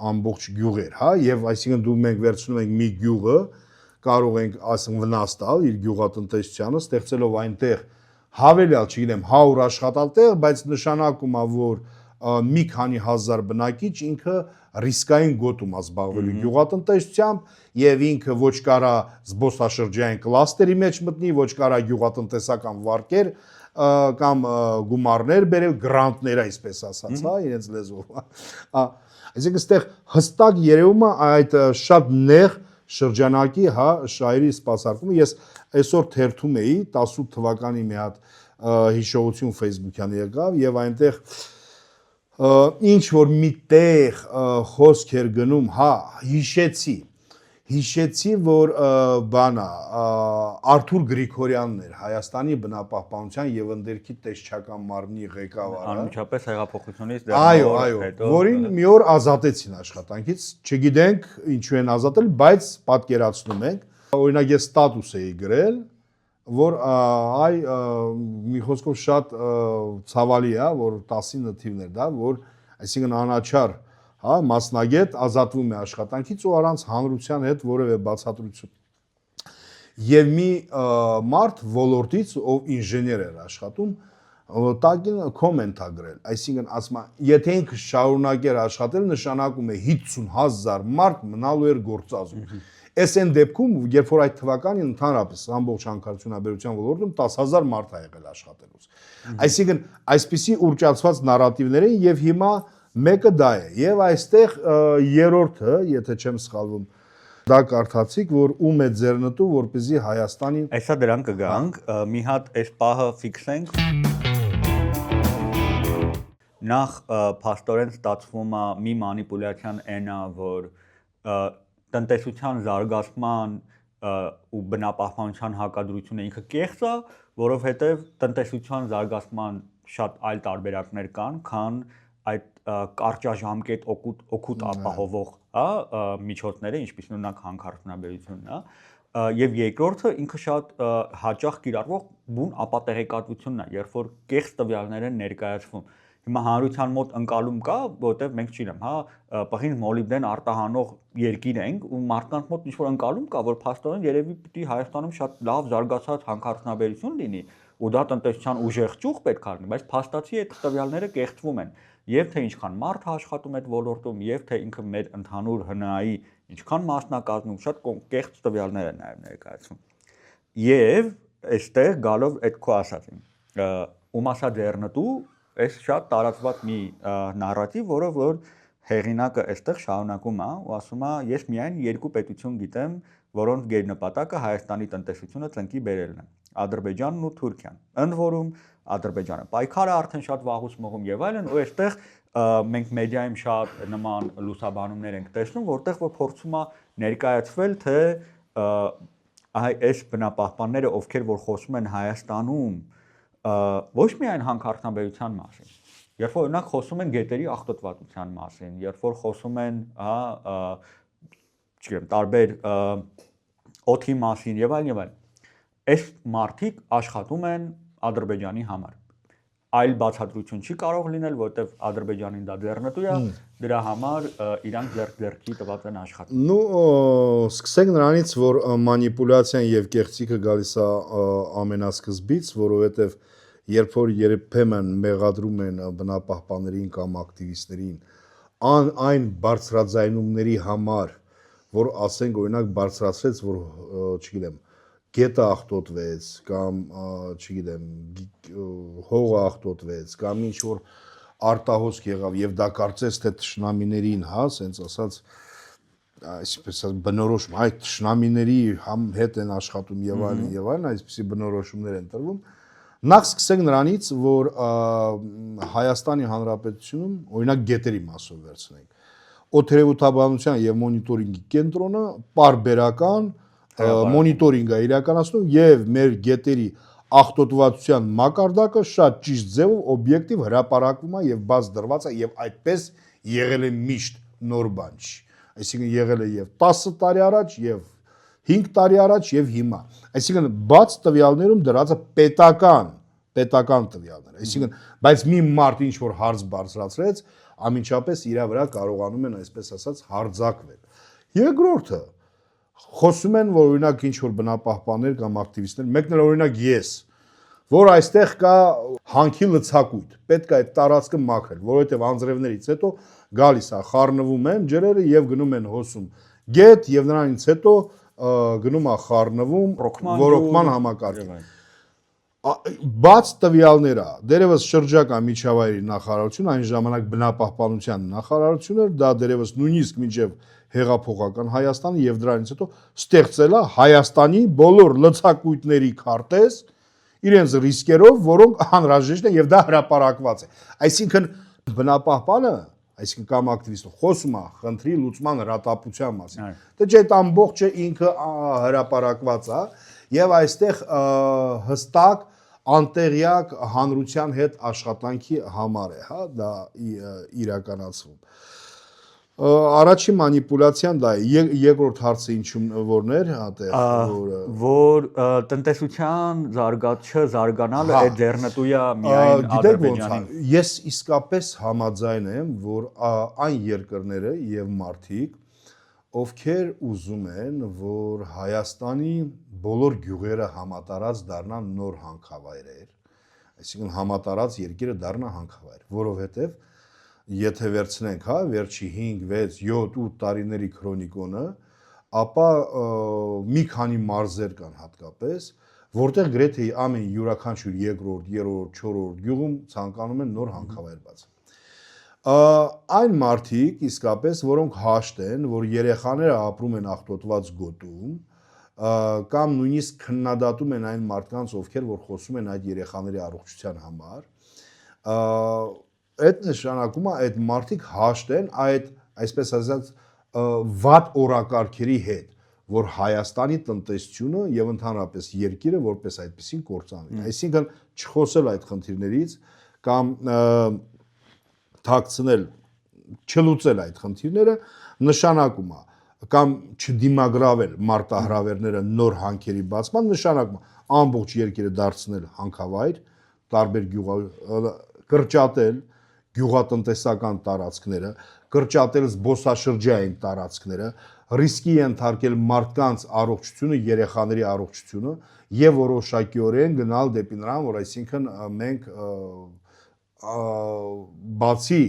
ամբողջ գյուղեր, հա, եւ այսինքն դու մենք վերցնում ենք մի գյուղը, կարող ենք ասենք վնաս տալ իր գյուղատնտեսությանը, ստեղծելով այնտեղ հավելյալ, չգիտեմ, 100 աշխատատեղ, բայց նշանակում է, որ մի քանի հազար բնակիչ ինքը ռիսկային գոտում է զբաղվելու գյուղատնտեսությամբ եւ ինքը ոչ կարա զբոսաշրջային կլաստերի մեջ մտնի, ոչ կարա գյուղատնտեսական վարկեր կամ գումարներ բերել, գրանտներ, այսպես ասած, հա, իրենց լեզվով։ Այսինքն այստեղ հստակ երևում է այդ շատ նեղ շրջանակի, հա, շահերի սպասարկումը։ Ես այսօր թերթում էի 18 թվականի մի հատ հիշողություն Facebook-յան եկավ եւ այնտեղ ինչ որ միտեղ խոսք էր գնում, հա, հիշեցի, որ բանա Արթուր Գրիգորյանն էր, Հայաստանի բնապահպանության եւ ընդերքի տեսչական մարմնի ղեկավարը։ Անմիջապես հեղափոխությունից Այո, որին մի օր ազատեցին աշխատանքից, չգիտենք ինչու են ազատել, բայց պատկերացնում ենք, օրինակ ես ստատուս էի գրել, որ այ մի խոսքով շատ ցավալի է, որ 19 թիվն էր դա, որ այսինքն անաչառ, հա, մասնագետ ազատվում է աշխատանքից ու առանց հանրության հետ որևէ բացատրություն։ Եվ մի մարդ ոլորտից, ով ինժեներ էր աշխատում, տակին կոմենտ է գրել, այսինքն ասում է, եթե ինքը շարունակեր աշխատել, նշանակում է 50000 մարդ մնալու էր գործազուրկ։ Այս այն դեպքում, երբ որ այդ թվականին ընդհանրապես ամբողջ հանքարդյունաբերության ոլորտում 10000 մարդ է եղել աշխատելուց։ Այսինքն այսպիսի ուռճացված նարատիվներ են եւ հիմա մեկը դա է։ Եվ այստեղ երրորդը, եթե չեմ սխալվում, դա կարդացիք, որ ում է ձեռնտու, որպեսզի Հայաստանին Այսա դրան կգանք, մի հատ այս պահը ֆիքսենք։ Նախ փաստորեն ստացվում է մի մանիպուլյացիան այնա, որ տնտեսության զարգացման ու բնապահպանության հակադրությունը ինքը կեղծ է, որովհետև տնտեսության զարգացման շատ այլ տարբերակներ կան, քան այդ կարճաժամկետ օգուտ ապահովող, հա, միջոցները, ինչպես օրինակ հանքարդյունաբերությունն է, եւ երկրորդը ինքը շատ հաճախ կիրառվող բուն ապատեղեկատվությունն է, երբ որ կեղծ տվյալներ են ներկայացվում։ Հիմա հանրության մոտ ընկալում կա, որովհետև մենք չգիտեմ, հա, պղին մոլիբդեն արտահանող երկիր ենք ու մարդկանց մոտ ինչ-որ ընկալում կա, որ փաստորեն երևի պիտի Հայաստանում շատ լավ զարգացած հանքարդյունաբերություն լինի ու դա տնտեսության ուժեղ ճյուղ պետք է լինի, բայց փաստացի այդ տվյալները կեղծվում են։ Եվ թե ինչքան մարդ աշխատում այդ ոլորտում, եւ թե ինքը մեր ընդհանուր ՀՆԱ-ի ինչքան մասնակազմում, շատ կեղծ տվյալներ են նաեւ ներկայացվում։ Եվ այստեղ գալով այդ քո ասածին, ումասա ձեռնտու այս շատ տարածված մի նարատիվ, որը որ հեղինակը այստեղ շարունակում է ու ասում է, ես միայն երկու պետություն գիտեմ, որոնց գերնպատակը Հայաստանի տնտեսությունը ծնկի բերելն է՝ Ադրբեջանն ու Թուրքիան։ Ընդ որում Ադրբեջանը պայքարը արդեն շատ վաղուց մղում եւ այլն, ու այստեղ մենք մեդիայում շատ նման լուսաբանումներ ենք տեսնում, որտեղ որ փորձում է ներկայացվել, թե այս բնապահպանները, ովքեր որ խոսում են Հայաստանում, ոչ միայն հանքարդյունաբերության մասին, երբ որ օրինակ խոսում են գետերի աղտոտվածության մասին, երբ որ խոսում են, չգիտեմ, տարբեր օդի մասին եւ այլն, այս մարդիկ աշխատում են Ադրբեջանի համար։ Այլ բացատրություն չի կարող լինել, որովհետև Ադրբեջանին դա ձեռնտու է, դրա համար իրանք ձեռքի տված են աշխատում։ Ну, սկսենք նրանից, որ մանիպուլյացիան եւ կեղծիքը գալիս է ամենասկզբից, որովհետև երբ որ երբեմն մեղադրում են բնապահպաններին կամ ակտիվիստներին այն բարձրաձայնումների համար, որ ասենք օրինակ բարձրացրեց, որ չգիտեմ, գետը աղտոտվեց կամ չգիտեմ, հողը աղտոտվեց կամ ինչ որ արտահոսք եղավ եւ դա կարծես թե թշնամիներին, հա, ասենց ասած, այսպես բնորոշում, այդ թշնամիների հետ են աշխատում եւ այլն, այսպիսի բնորոշումներ են տրվում։ Նախ սկսենք նրանից, որ Հայաստանի Հանրապետությունում օրինակ գետերի մասով վերցնենք։ Օդերևութաբանության եւ մոնիտորինգի կենտրոնը պարբերական մոնիտորինգ է իրականացնում եւ մեր գետերի աղտոտվածության մակարդակը շատ ճիշտ ձևով օբյեկտիվ հրապարակվում է եւ բաց դրված է եւ այդպես եղել է միշտ, նոր բան չի։ Այսինքն եղել է եւ 10 տարի առաջ եւ 5 տարի առաջ եւ հիմա։ Այսինքն բաց տվյալներում դրած է պետական տվյալներ։ Այսինքն, բայց մի մարդ ինչ որ հարց բարձրացրեց, ամենչապես իր վրա կարողանում են այսպես ասած հարձակվել։ Երկրորդը խոսում են, որ օրինակ ինչ որ բնապահպաններ կամ ակտիվիստներ, մեկն էլ օրինակ ես, որ այստեղ կա հանքի լցակույտ, պետք է այդ տարածքը մաքրել, որովհետև անձրևներից հետո գալիս է, խառնվում են ջրերը եւ գնում են հոսում գետ եւ նրանից հետո գնում է խառնվում ռոռոկման համակարգը։ Բաց տվյալները, դերևս շրջակա միջավայրի նախարարություն, այն ժամանակ բնապահպանության նախարարություն էր, դա դերևս նույնիսկ մինչև հեղափոխական Հայաստանը եւ դրանից հետո ստեղծել է Հայաստանի բոլոր լցակույտների քարտեզ իրենց ռիսկերով, որոնք անհրաժեշտ են եւ դա հրապարակված է։ Այսինքն բնապահպանը, այսինքն կամ ակտիվիստը խոսում է խնդրի լուծման հրատապության մասին։ Դե չէ, այդ ամբողջը ինքը հրապարակված է եւ այստեղ հստակ անտեղյակ հանրության հետ աշխատանքի համար է, հա, դա իրականացվում։ Առաջին մանիպուլյացիան դա է, երկրորդ հարցը ինչու որն էր, որ տնտեսության չզարգանալը այդ ձեռնտու է միայն Ադրբեջանին։ Ես իսկապես համաձայն եմ, որ այն երկրները եւ մարդիկ, ովքեր ուզում են, որ Հայաստանի բոլոր գյուղերը համատարած դառնան նոր հանքավայրեր, այսինքն համատարած երկիրը դառնա հանքավայր, որովհետեւ եթե վերցնենք, հա, վերջի 5, 6, 7, 8 տարիների քրոնիկոնը, ապա մի քանի մարզեր կան հատկապես, որտեղ գրեթե ամեն յուրաքանչյուր երկրորդ, երրորդ, չորրորդ գյուղում ցանկանում են նոր հանքավայր բացել։ Այն մարդիկ իսկապես, որոնք հաշտ են, որ երեխաները ապրում են աղտոտված գոտում, կամ նույնիսկ քննադատում են այն մարդկանց, ովքեր որ խոսում են այդ երեխաների առողջության համար, այդ նշանակում է այդ մարդիկ հաշտ են այդ այսպես ասած վատ օրակարգերի հետ, որ Հայաստանի տնտեսությունը եւ ընդհանրապես երկիրը որպես այդպեսին կործանվի։ Այսինքն չխոսել այդ խնդիրներից կամ թաքցնել, չլուծել այդ խնդիրները նշանակում է կամ չդիմագրավել մարտահրավերները նոր հանքերի բացման նշանակում է ամբողջ երկիրը դարձնել հանքավայր, տարբեր գյուղ կրճատել գյուղատնտեսական տարածքները, կրճատել զբոսաշրջային տարածքները, ռիսկի ենթարկել մարդկանց առողջությունը, երեխաների առողջությունը եւ որոշակիորեն գնալ դեպի նրան, որ այսինքն մենք բացի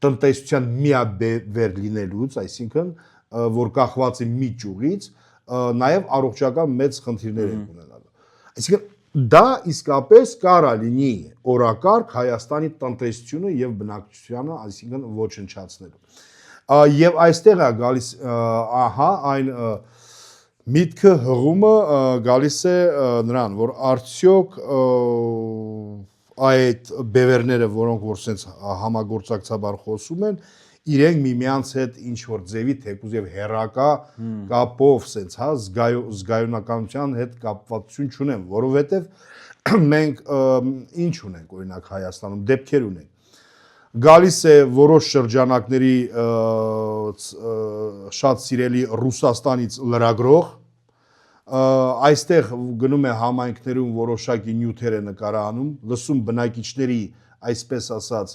տնտեսության միաբեր լինելուց, այսինքն որ կախված է մի ճյուղից, նաեւ առողջական մեծ խնդիրներ են ունենալու։ Այսինքն դա իսկապես կարա լինի օրակարգ Հայաստանի տնտեսությունը եւ բնակչությանը, այսինքն ոչնչացնելու։ Եվ այստեղ է գալիս ահա այն միտքը հղումը գալիս է նրան, որ արդյոք այդ բևերները, որոնք որ sense համագործակցաբար խոսում են, իրենք միմյանց հետ ինչ որ ձևի թեկուզ եւ հերակա կապով sense հա զգայունականության հետ կապվածություն չունեն, որովհետեւ մենք ինչ ունենք օրինակ Հայաստանում դեպքեր ունենք գալիս է որոշ շրջանակների շատ սիրելի Ռուսաստանից լրագրող այստեղ գնում է համայնքներում որոշակի նյութեր է նկարահանում լսում բնակիչների այսպես ասած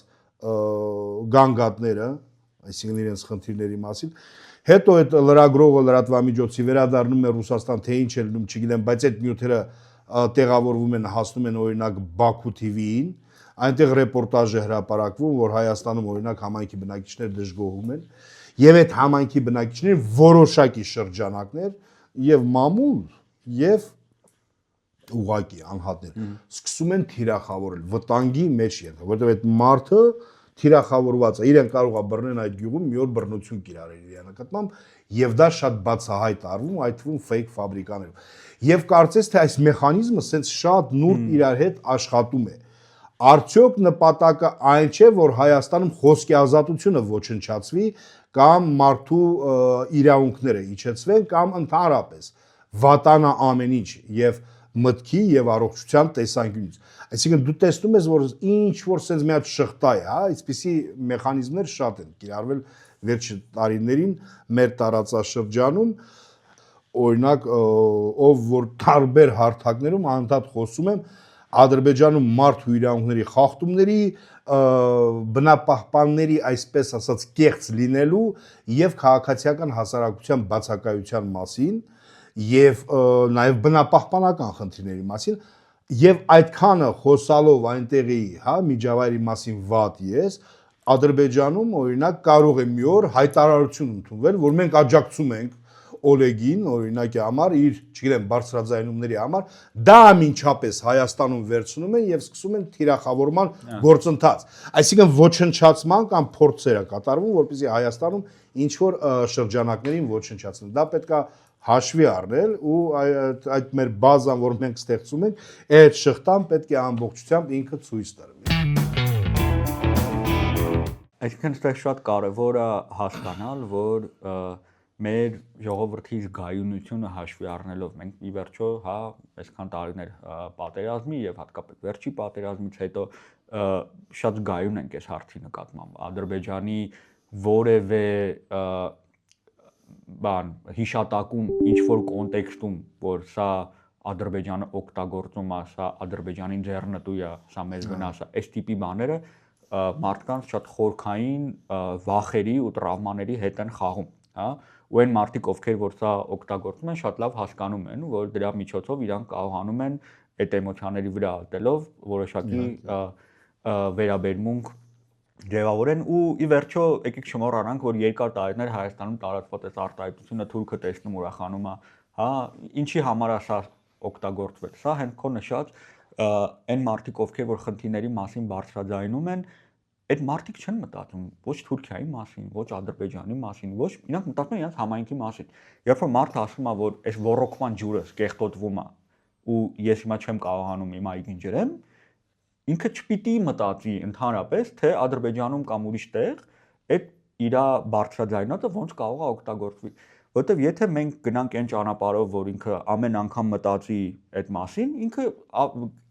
գանգատները այսինքն իրենց խնդիրների մասին հետո այդ լրագրողը լրատվամիջոցի վերադառնում է Ռուսաստան թե ինչ է լինում չգիտեմ բայց այդ նյութերը տեղավորվում են հասնում են օրինակ Բաքու TV-ին այնտեղ ռեպորտաժ է հրապարակվում որ Հայաստանում օրինակ համայնքի բնակիչներ դժգոհում են եւ այդ համայնքի բնակիչները որոշակի շրջանակներ եւ մամուլ եւ ուղակի անհատներ սկսում են թիրախավորել վտանգի մեջ եկա որովհետեւ այդ մարդը թիրախավորված է իրեն կարող է բռնեն այդ գյուղում մի օր բռնություն կիրառել իր նկատմամբ եւ դա շատ բացահայտ արվում այդ թվում fake ֆաբրիկաներով եւ կարծես թե այս մեխանիզմը սենց շատ նուրբ իրար հետ աշխատում է արդյոք նպատակը այն չէ որ Հայաստանում խոսքի ազատությունը ոչնչացվի կամ մարդու իրավունքները իջեցվեն կամ ընդհանրապես վատանա ամեն ինչ եւ մտքի եւ առողջության տեսանկյունից այսինքն դու տեսնում ես որ ինչ որ sense մի հատ շղթա է հա այսպիսի մեխանիզմներ շատ են կիրառվել վերջին տարիներին մեր տարածաշրջանում օրինակ ով որ տարբեր հարթակներում անդադ խոսում եմ Ադրբեջանում մարդու իրավունքների խախտումների բնապահպանների այսպես ասած կեղծ լինելու եւ քաղաքացիական հասարակության բացակայության մասին եւ նաեւ բնապահպանական խնդիրների մասին եւ այդքանը խոսալով այնտեղի հա միջավայրի մասին վատ ես Ադրբեջանում օրինակ կարող է մի օր հայտարարություն ընդունվել որ մենք աջակցում ենք Օլեգին օրինակի համար իր, չգիտեմ, բարձրաձայնումների համար դա ամենչապես Հայաստանում վերցնում են եւ սկսում են թիրախավորման գործընթաց։ Այսինքն ոչնչացման կամ փորձեր է կատարվում, որպեսզի Հայաստանում ինչ որ շրջանակներին ոչնչացնեն։ Դա պետքա հաշվի առնել ու այդ մեր բազան, որ մենք ստեղծում ենք, այդ շղթան պետք է ամբողջությամբ ինքը ցույց տրվի։ Այսինքն այստեղ շատ կարևոր է հասկանալ, որ մեր ժողովրդի զգայունությունը հաշվի առնելով մենք ի վերջո հա այսքան տարիներ պատերազմի եւ հատկապես վերջի պատերազմից հետո շատ զգայուն ենք այս հարցի նկատմամբ Ադրբեջանի որևէ բան հիշատակում ինչ որ կոնտեքստում որ սա Ադրբեջանը օգտագործում է սա Ադրբեջանին ձեռնտու է սա մեզ վնաս է այս տիպի բաները մարդկանց շատ խորքային վախերի ու տրավմաների հետ են խաղում հա ու այն մարդիկ ովքեր որ սա օգտագործում են շատ լավ հասկանում են որ դրա միջոցով իրանք կարողանում են այդ էմոցիաների վրա ալտելով որոշակի վերաբերմունք ձևավորեն ու ի վերջո եկեք չմոռանանք որ երկար տարիներ Հայաստանում տարածված այս արտահայտությունը թուրքը տեսնում ուրախանում է հա ինչի համար է սա օգտագործվել սա հենց քո նշած այն մարդիկ ովքեր որ խնդիրների մասին բարձրաձայնում են այդ մարդիկ չեն մտածում ոչ Թուրքիայի մասին, ոչ Ադրբեջանի մասին, ոչ իրանք մտածում են իրենց համայնքի մասին։ Երբ որ մարդը ասում է, որ այս ռոռոկման ջուրը կեղտոտվում է ու ես հիմա չեմ կարողանում հիմա իգին ջրեմ, ինքը չպիտի մտածի ընդհանրապես, թե Ադրբեջանում կամ ուրիշ տեղ այդ իր բարձրաձայնածը ոնց կարող է օգտագործվի։ Որտեվ եթե մենք գնանք այն ճանապարհով, որ ինքը ամեն անգամ մտածի այդ մասին, ինքը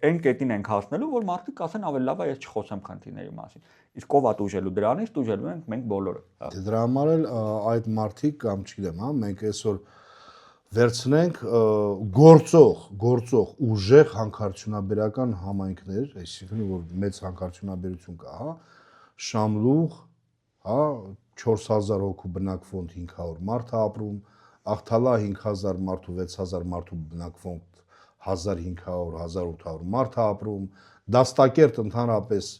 այն կետին ենք հասնելու, որ մարդիկ ասեն ավելի լավ է ես չխոսեմ խնդիրների մասին։ Իսկ ով է դուժելու դրանից, դուժելու ենք մենք բոլորը։ Դրա համար էլ այդ մարդիկ կամ չգիտեմ, հա, մենք այսօր վերցնենք գործող ուժեղ հանքարդյունաբերական համայնքներ, այսինքն որ մեծ հանքարդյունաբերություն կա, հա, Շամլուղ, հա 4000 հոգու բնակվոնդ 500 մարդ է ապրում, Աղթալա 5000 մարդ ու 6000 մարդ ու բնակվոնդ 1500-1800 մարդ է ապրում, Դաստակերտ ընդհանրապես,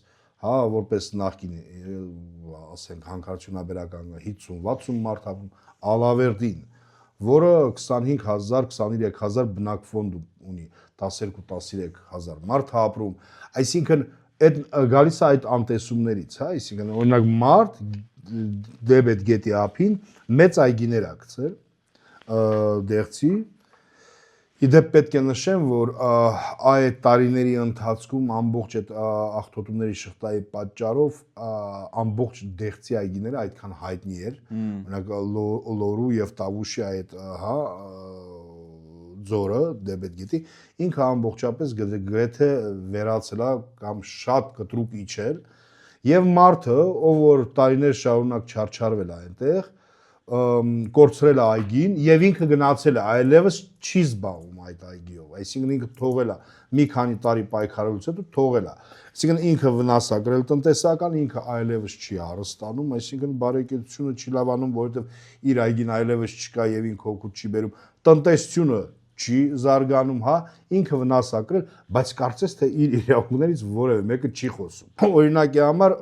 հա, որպես նախկին, ասենք հանքարդյունաբերական 50-60 մարդ ապրում, Ալավերդին, որը 25000-23000 բնակվոնդ ունի, 12-13000 մարդ է ապրում, այսինքն այդ գալիս է այդ անտեսումներից, հա, այսինքն օրինակ մարդ դեբետ գետի ափին մեծ այգիներ է գցել դեղցի իդեպ պետք է նշեմ, որ այդ տարիների ընթացքում ամբողջ այդ աղտոտումների շղթայի պատճառով ամբողջ դեղցի այգիները այդքան հայտնի էր, օրինակ Լորու եւ Տավուշի այդ հա ձորը դեբետ գետի ինքը ամբողջապես գրեթե վերացել է կամ շատ կտրուկ իջել եւ մարդը ով որ տարիներ շարունակ չարչարվել է այնտեղ կորցրել է այգին եւ ինքը գնացել է այլևս չի զբաղվում այդ այգիով այսինքն ինքը թողել է մի քանի տարի պայքարելուց հետո թողել է այսինքն ինքը վնաս է կրել տնտեսական ինքը այլևս չի հարստանում այսինքն բարեկեցությունը չի լավանում որովհետեւ իր այգին այլևս չկա եւ ինքը օգուտ չի բերում տնտեսությունը չի զարգանում, հա, ինքը վնաս է կրել, բայց կարծես թե իր իրավունքներից որևէ մեկը չի խոսում։ Օրինակի համար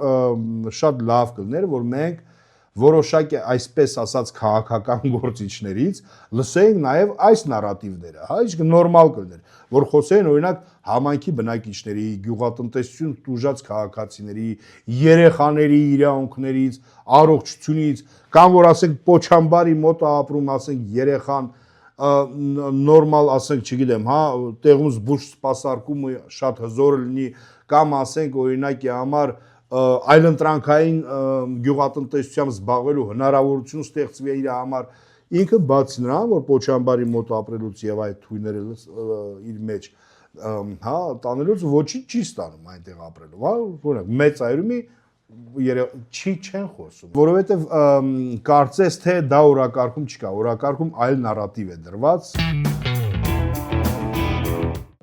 շատ լավ կլներ, որ մենք որոշակի այսպես ասած քաղաքական գործիչներից լսեինք նաև այս նարատիվները, հա, իսկ նորմալ կլներ, որ խոսեին օրինակ համայնքի բնակիչների, գյուղատնտեսություն տուժած քաղաքացիների, երեխաների իրավունքներից, առողջությունից, կամ որ ասենք Պոչամբարի մոտ ապրում, ասենք երեխան նորմալ ասենք, չգիտեմ, հա, տեղում զբուժ սպասարկումը շատ հզոր լինի, կամ ասենք օրինակի համար այլընտրանքային գյուղատնտեսությամբ զբաղվելու հնարավորություն ստեղծվի իր համար, ինքը բացի նրան, որ Պոչամբարի մոտ ապրելուց եւ այդ թույները իր մեջ, հա, տանելուց ոչինչ չի ստանում այնտեղ ապրելու, հա, օրինակ մեծ այրումի չեն խոսում, որովհետև կարծես թե դա օրակարգում չկա, օրակարգում այլ նարատիվ է դրված։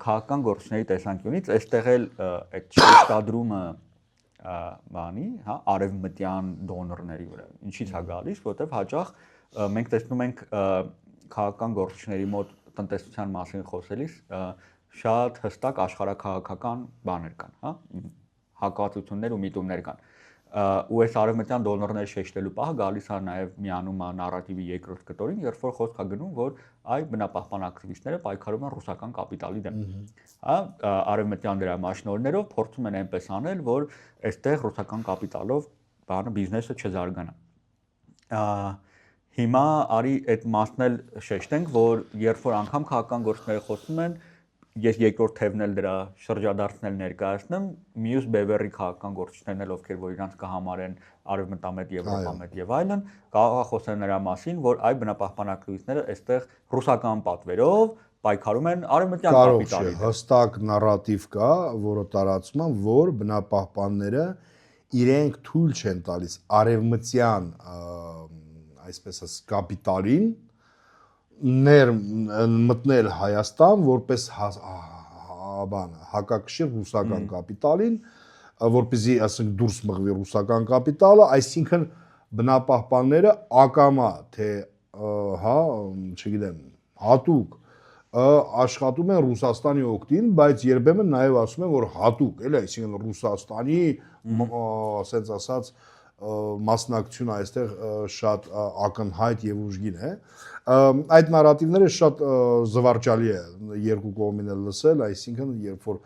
Քաղաքական գործիչների տեսանկյունից այստեղ էլ այդ շեշտադրումը բանի, հա, արևմտյան դոնորների վրա։ Ինչի՞ց է գալիս, որովհետև հաճախ մենք տեսնում ենք քաղաքական գործիչների մոտ տնտեսության մասին խոսելիս շատ հստակ աշխարհաքաղաքական բաներ կան, հա, հակվածություններ ու միտումներ կան։ Ու այս արևմտյան դոնորները շեշտելու պահը գալիս է նաև միանում է նարատիվի երկրորդ կտորին, երբ որ խոսք է գնում, որ այ բնապահպան ակտիվիստները պայքարում են ռուսական կապիտալի դեմ։ Հա, արևմտյան դրամաշնորհներով փորձում են այնպես անել, որ այստեղ ռուսական կապիտալով բանը բիզնեսը չզարգանա։ Հիմա արի այդ մասն էլ շեշտենք, որ երբ որ անգամ քաղաքական գործիչները խոսում են, ես երկրորդ թևն էլ դրա շրջադարձնել ներկայացնեմ, մյուս բևեռի քաղաքական գործիչներն էլ ովքեր որ իրանց կհամարեն արևմտամետ, եվրոպամետ եւ այլն, կարող է խոսել նրա մասին, որ այ բնապահպան ակտիվիստները այստեղ ռուսական պատվերով պայքարում են արևմտյան կապիտալի դեմ։ Հստակ նարատիվ կա, որը տարածում է, որ բնապահպանները իրենք թույլ չեն տալիս արևմտյան, այսպես ասած, կապիտալին մտնել Հայաստան որպես հակակշիռ ռուսական կապիտալին, որպեսզի ասենք դուրս մղվի ռուսական կապիտալը, այսինքն բնապահպանները ակամա թե հա, չգիտեմ, հատուկ աշխատում են Ռուսաստանի օգտին, բայց երբեմն նաև ասում են, որ հատուկ, էլի, այսինքն Ռուսաստանի, ասենց ասած, մասնակցությունը այստեղ շատ ակնհայտ եւ ուժգին է այդ նարատիվները շատ զվարճալի է երկու կողմին էլ լսել այսինքն երբ որ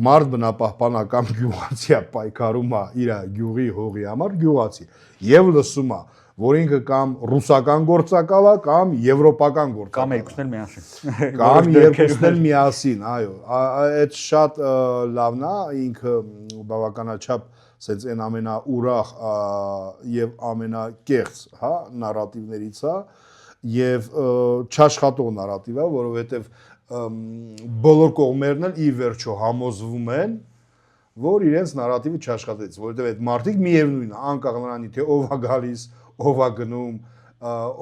մարդ բնապահպանական գյուղացի է պայքարում է իր գյուղի հողի համար գյուղացի եւ լսում է որ ինքը կամ ռուսական գործակալ է կամ եվրոպական գործակալ կամ երկուսն էլ միասին այո այդ շատ լավն է ինքը բավականաչափ սենց այն ամենաուրախ եւ ամենակեղծ, հա, նարատիվներից է եւ չաշխատող նարատիվ է, որովհետեւ բոլոր կողմերն էլ ի վերջո համոզվում են, որ իրենց նարատիվը չաշխատեց, որովհետեւ այդ մարդիկ միևնույնն է, անկախ նրանից թե ով է գալիս, ով է գնում,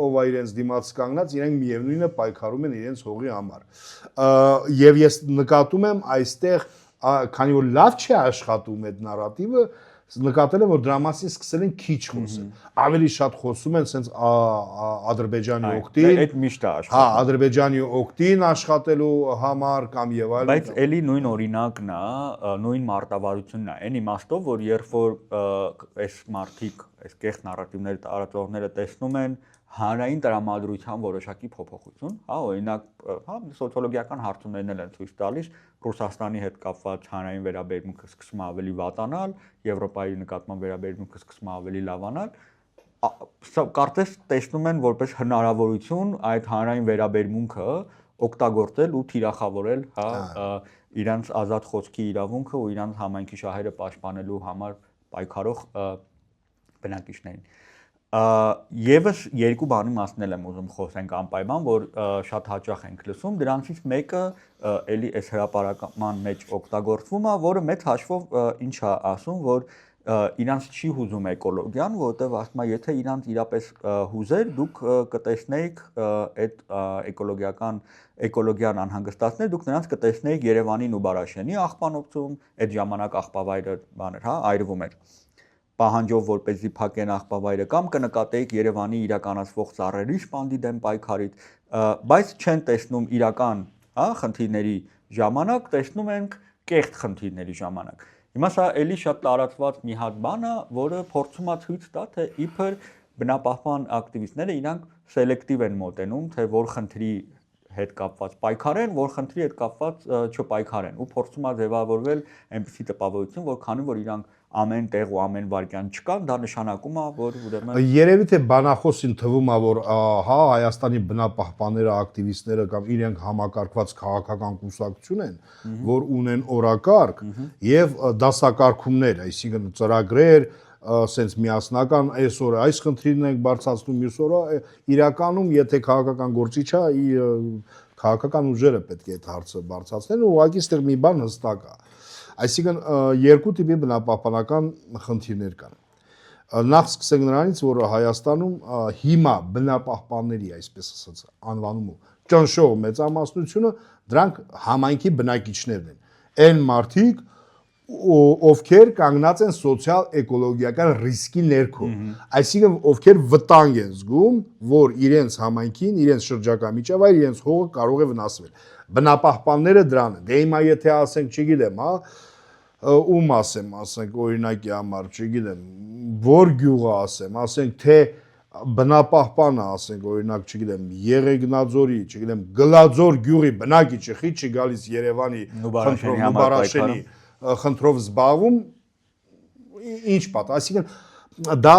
ով է իրենց դիմաց կանգնած, իրենք միևնույնն է պայքարում են իրենց հողի համար։ Եվ ես նկատում եմ այստեղ քանի որ լավ չի աշխատում այդ նարատիվը, նկատել եմ, որ դրա մասին սկսել են քիչ խոսել։ Ավելի շատ խոսում են sense Ադրբեջանի օգտին։ Այդ միշտ է աշխատում։ Հա, Ադրբեջանի օգտին աշխատելու համար կամ եւ այլն։ Բայց էլի նույն օրինակն է, նույն մարտավարությունն է։ Այն իմաստով, որ երբ որ այս մարտիկ, այս կեղծ նարատիվները տարածողները տեսնում են հանրային տրամադրության որոշակի փոփոխություն, հա, օրինակ, հա, սոցիոլոգիական հարցումներն են ցույց տալիս, Ռուսաստանի հետ կապված հանրային վերաբերմունքը սկսում է ավելի վատանալ, Եվրոպայի նկատմամբ վերաբերմունքը սկսում է ավելի լավանալ, կարծես տեսնում են որպես հնարավորություն այդ հանրային վերաբերմունքը օգտագործել ու թիրախավորել, հա, իրանց ազատ խոսքի իրավունքը ու իրանց համայնքի շահերը պաշտպանելու համար պայքարող բնակիչներին։ Եվս երկու բանի մասին եմ ուզում խոսենք անպայման, որ շատ հաճախ ենք լսում, դրանցից մեկը էլի այս հրապարակման մեջ օգտագործվում է, որը մեծ հաշվով ինչ է ասում, որ իրանց չի հուզում էկոլոգիան, որովհետև ասում է, եթե իրանց իրապես հուզեր, դուք կտեսնեիք այդ էկոլոգիան անհանգստացներ, դուք նրանց կտեսնեիք Երևանին ու Բարաշենի աղբանոցում, այդ ժամանակ աղբավայրը բաներ, հա, այրվում էր պահանջով որպեսզի փակեն աղբավայրը կամ կնկատեիք Երևանի իրականացվող ծառերի շպանդի դեմ պայքարից, բայց չեն տեսնում իրական, հա, խնդիրների ժամանակ, տեսնում ենք կեղծ խնդիրների ժամանակ։ Հիմա սա էլի շատ տարածված մի հատ բան է, որը փորձում է ցույց տա, թե իբր բնապահպան ակտիվիստները իրանք սելեկտիվ են մոտենում, թե որ խնդրի հետ կապված պայքարեն, որ խնդրի հետ կապված չպայքարեն ու փորձում է ձևավորվել այնպիսի տպավորություն, որ քանի որ իրանք ամեն տեղ ու ամեն վարքյան չկան, դա նշանակում է, որ ուրեմն երևի թե բանախոսին թվում է, որ հա Հայաստանի բնապահպանները, ակտիվիստները կամ իրենք համակարգված քաղաքական կուսակցություն են, որ ունեն օրակարգ եւ դասակարգումներ, այսինքն ծրագրեր, sense միասնական այսօր այս խնդիրն ենք բարձրացնում, մյուս օրը իրականում եթե քաղաքական գործիչ է, քաղաքական ուժերը պետք է այդ հարցը բարձրացնեն ու ուղղակի այստեղ մի բան հստակ է։ Այսինքն երկու տիպի բնապահպանական խնդիրներ կան։ Նախ սկսենք նրանից, որ Հայաստանում հիմա բնապահպանների, այսպես ասած, անվանումը ճնշող մեծամասնությունը դրանք համայնքի բնակիչներն են։ Այն մարդիկ, ովքեր կանգնած են սոցիալ-էկոլոգիական ռիսկի ներքո, այսինքն ովքեր վտանգ են զգում, որ իրենց համայնքին, իրենց շրջակա միջավայրը, իրենց հողը կարող է վնասվել։ Բնապահպանները դրան են։ Դե հիմա եթե ասենք, չգիտեմ, հա, ում ասենք օրինակի համար, չգիտեմ, որ գյուղը ասենք, թե բնապահպանը ասենք, օրինակ, չգիտեմ, Եղեգնաձորի, չգիտեմ, Գլաձոր գյուղի բնակիչը խի չի գալիս Երևանի Նուբարաշենի խնդրով զբաղվում, ինչ պատ, այսինքն դա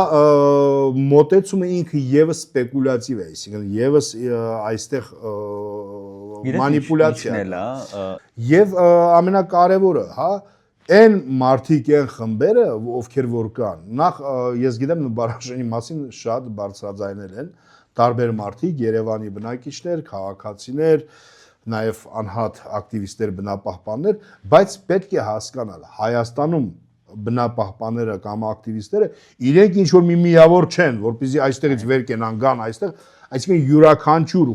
մոտեցումը ինքը եւս սպեկուլյատիվ է, այսինքն եւս այստեղ մանիպուլյացիա է, եւ ամենակարևորը, հա, այն մարդիկ են խմբերը, ովքեր որ կան, նախ ես գիտեմ Նուբարաշենի մասին շատ բարձրաձայնել են տարբեր մարդիկ, Երևանի բնակիչներ, քաղաքացիներ, նաև անհատ ակտիվիստներ, բնապահպաններ, բայց պետք է հասկանալ, Հայաստանում բնապահպանները կամ ակտիվիստները իրենք ինչ որ մի միավոր չեն, որպեսզի այստեղից վեր կենան գան այստեղ, այսինքն յուրաքանչյուր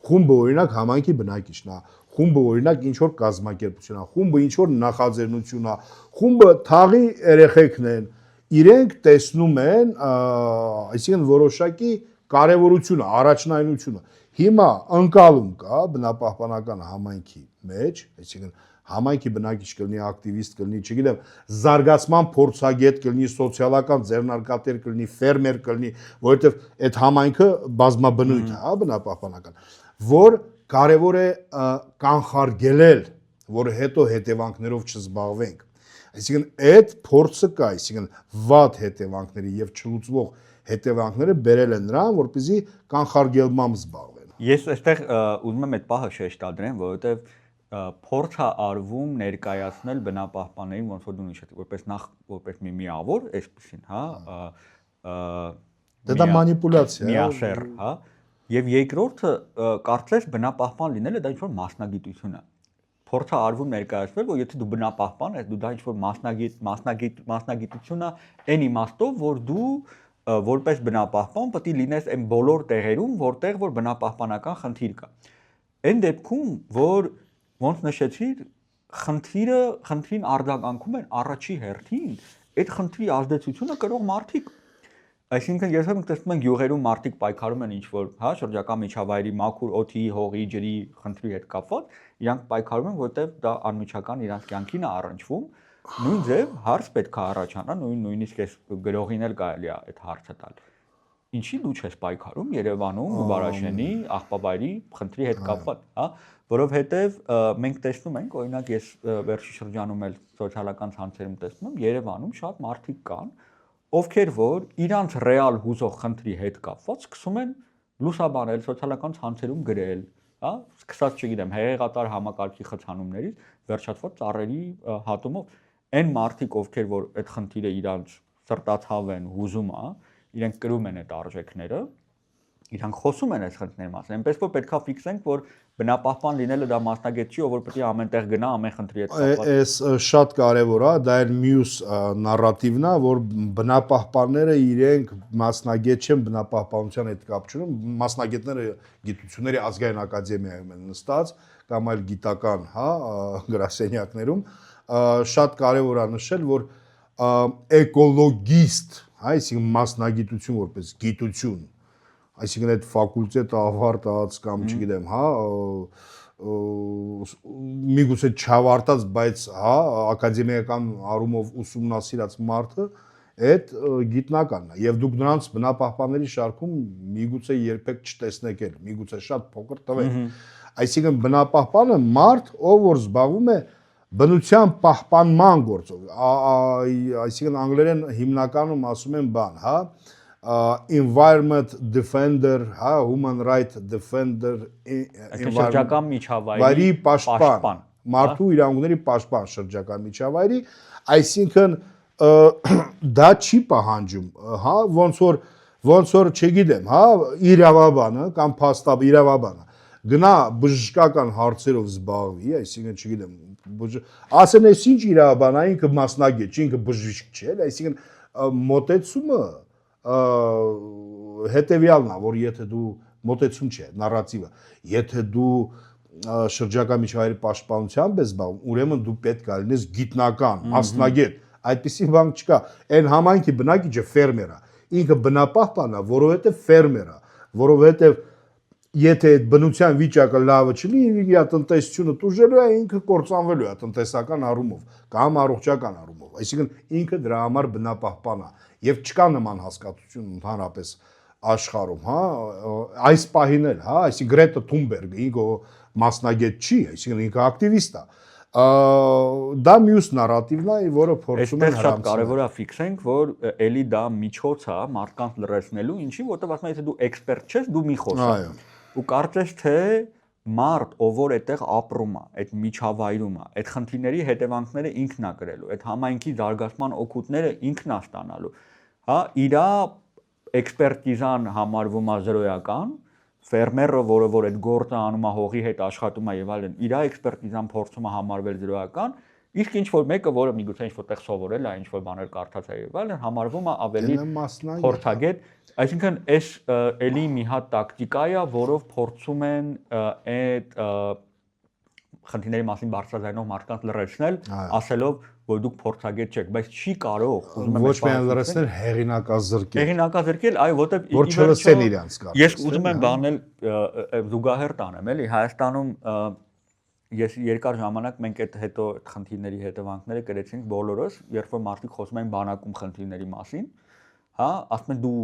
խումբը օրինակ համայնքի բնակիչն է, խումբը օրինակ ինչ որ կազմակերպություն է, խումբը ինչ որ նախաձեռնություն է, խումբը թաղի երեխեքն են, իրենք տեսնում են, այսինքն որոշակի կարևորությունը, առաջնայնությունը։ Հիմա ընկալում կա բնապահպանական համայնքի մեջ, այսինքն համայնքի բնակիչ կլինի, ակտիվիստ կլինի, չգիտեմ, զարգացման փորձագետ կլինի, սոցիալական ձեռնարկատեր կլինի, ֆերմեր կլինի, որովհետև այդ համայնքը բազմաբնույթ է, հա, բնապահպանական, որ կարևոր է կանխարգելել, որ հետո հետևանքներով չզբաղվենք։ Այսինքն այդ փորձը կա, այսինքն վատ հետևանքների եւ չլուծվող հետևանքները բերել են նրան, որպեսզի կանխարգելմամբ զբաղվեն։ Ես այստեղ ուզում եմ այդ պահը շեշտադրեմ, որովհետև փորձ է արվում ներկայացնել բնապահպաններին, ոնց որ դու նշեցի, որպես մի միավոր, այսպեսին, հա, դա մանիպուլյացիա է, միասեռ, հա, եւ երկրորդը կարծես բնապահպան լինելը դա ինչ-որ մասնագիտություն է։ Փորձ է արվում ներկայացնել, որ եթե դու բնապահպան ես, դու դա ինչ-որ մասնագիտություն է այն իմաստով, որ դու որպես բնապահպան պետք է լինես այն բոլոր տեղերում, որտեղ որ բնապահպանական խնդիր կա։ Այն դեպքում, որ ոնց նշեցի, խնդրին արձագանքում են առաջի հերթին այդ խնդրի ազդեցությունը կրող մարդիկ։ Այսինքն երբեմն տեսնում ենք յուղերում մարդիկ պայքարում են ինչ-որ, հա, շրջակա միջավայրի մաքուր օդի, հողի, ջրի խնդրի հետ կապված, իրանք պայքարում են, որտեղ դա անմիջական իրանք կյանքին է առնչվում։ Նույն ձև հարց պետք է առաջանա, նույնիսկ այս գրողին էլ կարելի է այդ հարցը տալ։ Ինչի դու չես պայքարում Երևանում Վարաշենի աղբավայրի խնդրի հետ կապված, հա, որովհետև մենք տեսնում ենք, օրինակ ես վերջի շրջանում էլ սոցիալական ցանցերում տեսնում եմ, Երևանում շատ մարդիկ կան, ովքեր որ իրանց ռեալ հուզող խնդրի հետ կապված սկսում են լուսաբանել սոցիալական ցանցերում գրել, հա, սկսած չգիտեմ, հեղեղատար համակարգի խցանումներից վերջացված ծառերի հատումով, այն մարդիկ, ովքեր որ այդ խնդիրը իրանց սրտացավ են, հուզում է, իրենք կրում են այդ արժեքները, իրանք խոսում են այս խնդիրների մասին, այնպես որ պետքա ֆիքսենք, որ բնապահպան լինելը դա մասնագետ չի, որ պետք է ամենտեղ գնա, ամեն խնդրի հետ կապված։ Այս շատ կարևոր է, դա էլ մյուս նարատիվն է, որ բնապահպանները իրենք մասնագետ չեն բնապահպանության հետ կապ չունեն, մասնագետները գիտությունների ազգային ակադեմիայում են նստած կամ այլ գիտական, հա, գրասենյակներում, շատ կարևոր է նշել, որ էկոլոգիստ, այսինքն մասնագիտություն որպես գիտություն, այսինքն այդ ֆակուլտետը ավարտած կամ չգիտեմ, հա, միգուցե չավարտած, բայց հա, ակադեմիական առումով ուսումնասիրած մարդը այդ գիտնականն է եւ դուք նրանց բնապահպանների շարքում միգուցե երբեք չտեսնեք էլ, միգուցե շատ փոքր տվեք։ Այսինքն բնապահպանը մարդ, ով որ զբաղվում է բնության պահպանման գործով, այսինքն անգլերեն հիմնականում ասում են բան, հա, environment defender, հա, human right defender, շրջակա միջավայրի պաշտպան, մարդու իրավունքների պաշտպան շրջակա միջավայրի, այսինքն դա չի պահանջում, հա, ոնց որ չգիտեմ, հա, իրավաբանը կամ իրավաբանը գնա բժշկական հարցերով զբաղվի, այսինքն չգիտեմ, ասեն էս ինչ իրավաբան է, ինքը մասնագետ չի, ինքը բժիշկ չէ, այսինքն մոտեցումը հետևյալն է, որ եթե դու մոտեցում չէ, նարատիվը, եթե դու շրջակա միջավայրի պաշտպանությամբ ես զբաղվում, ուրեմն դու պետք է լինես գիտնական, մասնագետ, այդպիսի բան չկա, այն համայնքի բնակիչը ֆերմեր է, ինքը բնապահպան է, որովհետև ֆերմեր է, որովհետև եթե այդ բնության վիճակը լավը չլինի, իր տնտեսությունը տուժելու է, ինքը կործանվելու է տնտեսական առումով կամ առողջական առումով, այսինքն ինքը դրա համար բնապահպան է եւ չկա նման հասկացություն ընդհանրապես աշխարհում, հա, այս պահին էլ, հա, այսինքն Գրետա Թունբերգը ինքը մասնագետ չի, այսինքն ինքը ակտիվիստ է, դա մյուս նարատիվն է, որը փորձում են հրամցնել։ Շատ կարևոր է ֆիքսենք, որ էլի դա միջոց է մարդկանց լրացնելու, ինչի, որտեղ ասում են, եթե դու էքսպերտ չես, դու մի խոսա։ Ու կարծես թե մարդ, ով որ այդտեղ ապրում է, այդ միջավայրում է, այդ խնդիրների հետևանքները ինքն է կրելու, այդ համայնքի զարգացման օգուտները ինքն է ստանալու, հա, իր էքսպերտիզան համարվում է զրոյական, ֆերմերը, որը որ այդ գործը անում է հողի հետ աշխատում է եւ այլն, իր էքսպերտիզան փորձում է համարվել զրոյական, իսկ ինչ որ մեկը, որը միգուցե ինչ որտեղ սովորել է, ինչ որ բաներ կարդաց է եւ այլն, համարվում է ավելի փորձագետ, այսինքն այս էլի մի հատ տակտիկա է, որով փորձում են այդ խնդիրների մասին բարձրաձայնող մարդկանց լրացնել, ասելով, որ դուք փորձագետ չեք, բայց չի կարող, ոչ միայն լրացնել, հեղինակազրկել։ Հեղինակազրկել, այո, որտեղ որ չլսեն իրանց կարծես։ Ես ուզում եմ բանել զուգահեռ տանեմ, էլի Հայաստանում ես երկար ժամանակ մենք այդ հետո այդ խնդիրների հետևանքները կրեցինք բոլորս, երբ որ մարդիկ խոսում են բանակում խնդիրների մասին, հա, ասում են դու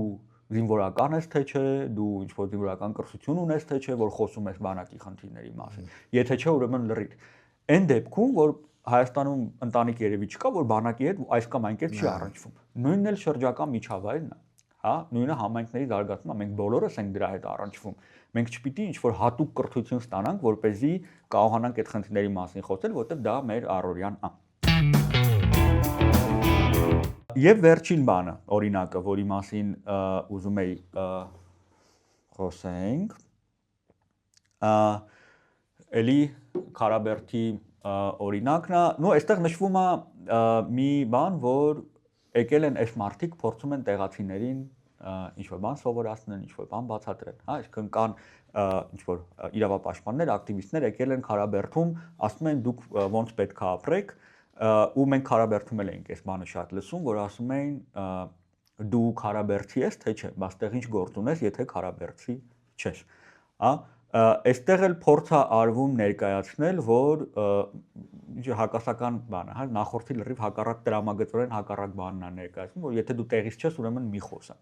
զինվորական ես թե չէ, դու ինչ-որ զինվորական կրթություն ունես թե չէ, որ խոսում ես բանակի խնդիրների մասին։ Եթե չէ, ուրեմն լրիվ։ Այն դեպքում, որ Հայաստանում ընտանիք երևի չկա, որ բանակի հետ այս կամ այն կերպ չի առնչվում։ Նույնն էլ շրջակա միջավայրն է, հա, նույնը համայնքների զարգացումը, մենք բոլորս ենք դրա հետ առնչվում։ Մենք չպիտի ինչ-որ հատուկ կրթություն ստանանք, որպեսզի կարողանանք այդ խնդիրների մասին խոսել, որտեղ դա մեր առօրյան է։ Եվ վերջին բանը, օրինակը, որի մասին ուզում էի խոսենք, էլի Քարաբերդի օրինակն է, նո, այստեղ նշվում է մի բան, որ եկել են այս մարդիկ փորձում են տեղացիներին ինչ որ բան սովորացնեն, ինչ որ բան բացատրեն, հա, այսինքն կան ինչ որ իրավապաշտպաններ, ակտիվիստներ եկել են Ղարաբաղում, ասում են դուք ոնց պետք է ապրեք, ու մենք Ղարաբաղում էինք այս բանը շատ լսում, որ ասում էին դու Ղարաբաղցի ես, թե չէ, բայց տեղ ինչ գործ ունես, եթե Ղարաբաղցի չես, հա, այստեղ էլ փորձ է արվում ներկայացնել, որ հակասական բան է, հա, նախորդի լրիվ հակառակ տրամագծորեն հակառակ բանն է ներկայացնում, որ եթե դու տեղից չես, ուրեմն մի խոսա։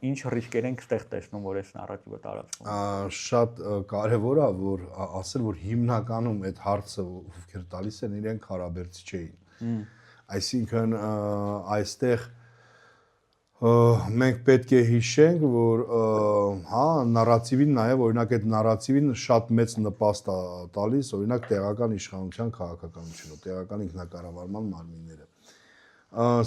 Ինչ ռիսկեր ենք ստեղ տեսնում, որ այս նարատիվը տարածվում։ Շատ կարևոր է, որ ասել, որ հիմնականում այդ հարցը ովքեր տալիս են, իրենք Ղարաբաղցի չէին։ Այսինքն այստեղ մենք պետք է հիշենք, որ հա նարատիվին նաև օրինակ այդ նարատիվին շատ մեծ նպաստ է տալիս օրինակ տեղական իշխանության քաղաքականությունը, տեղական ինքնակառավարման մարմինները։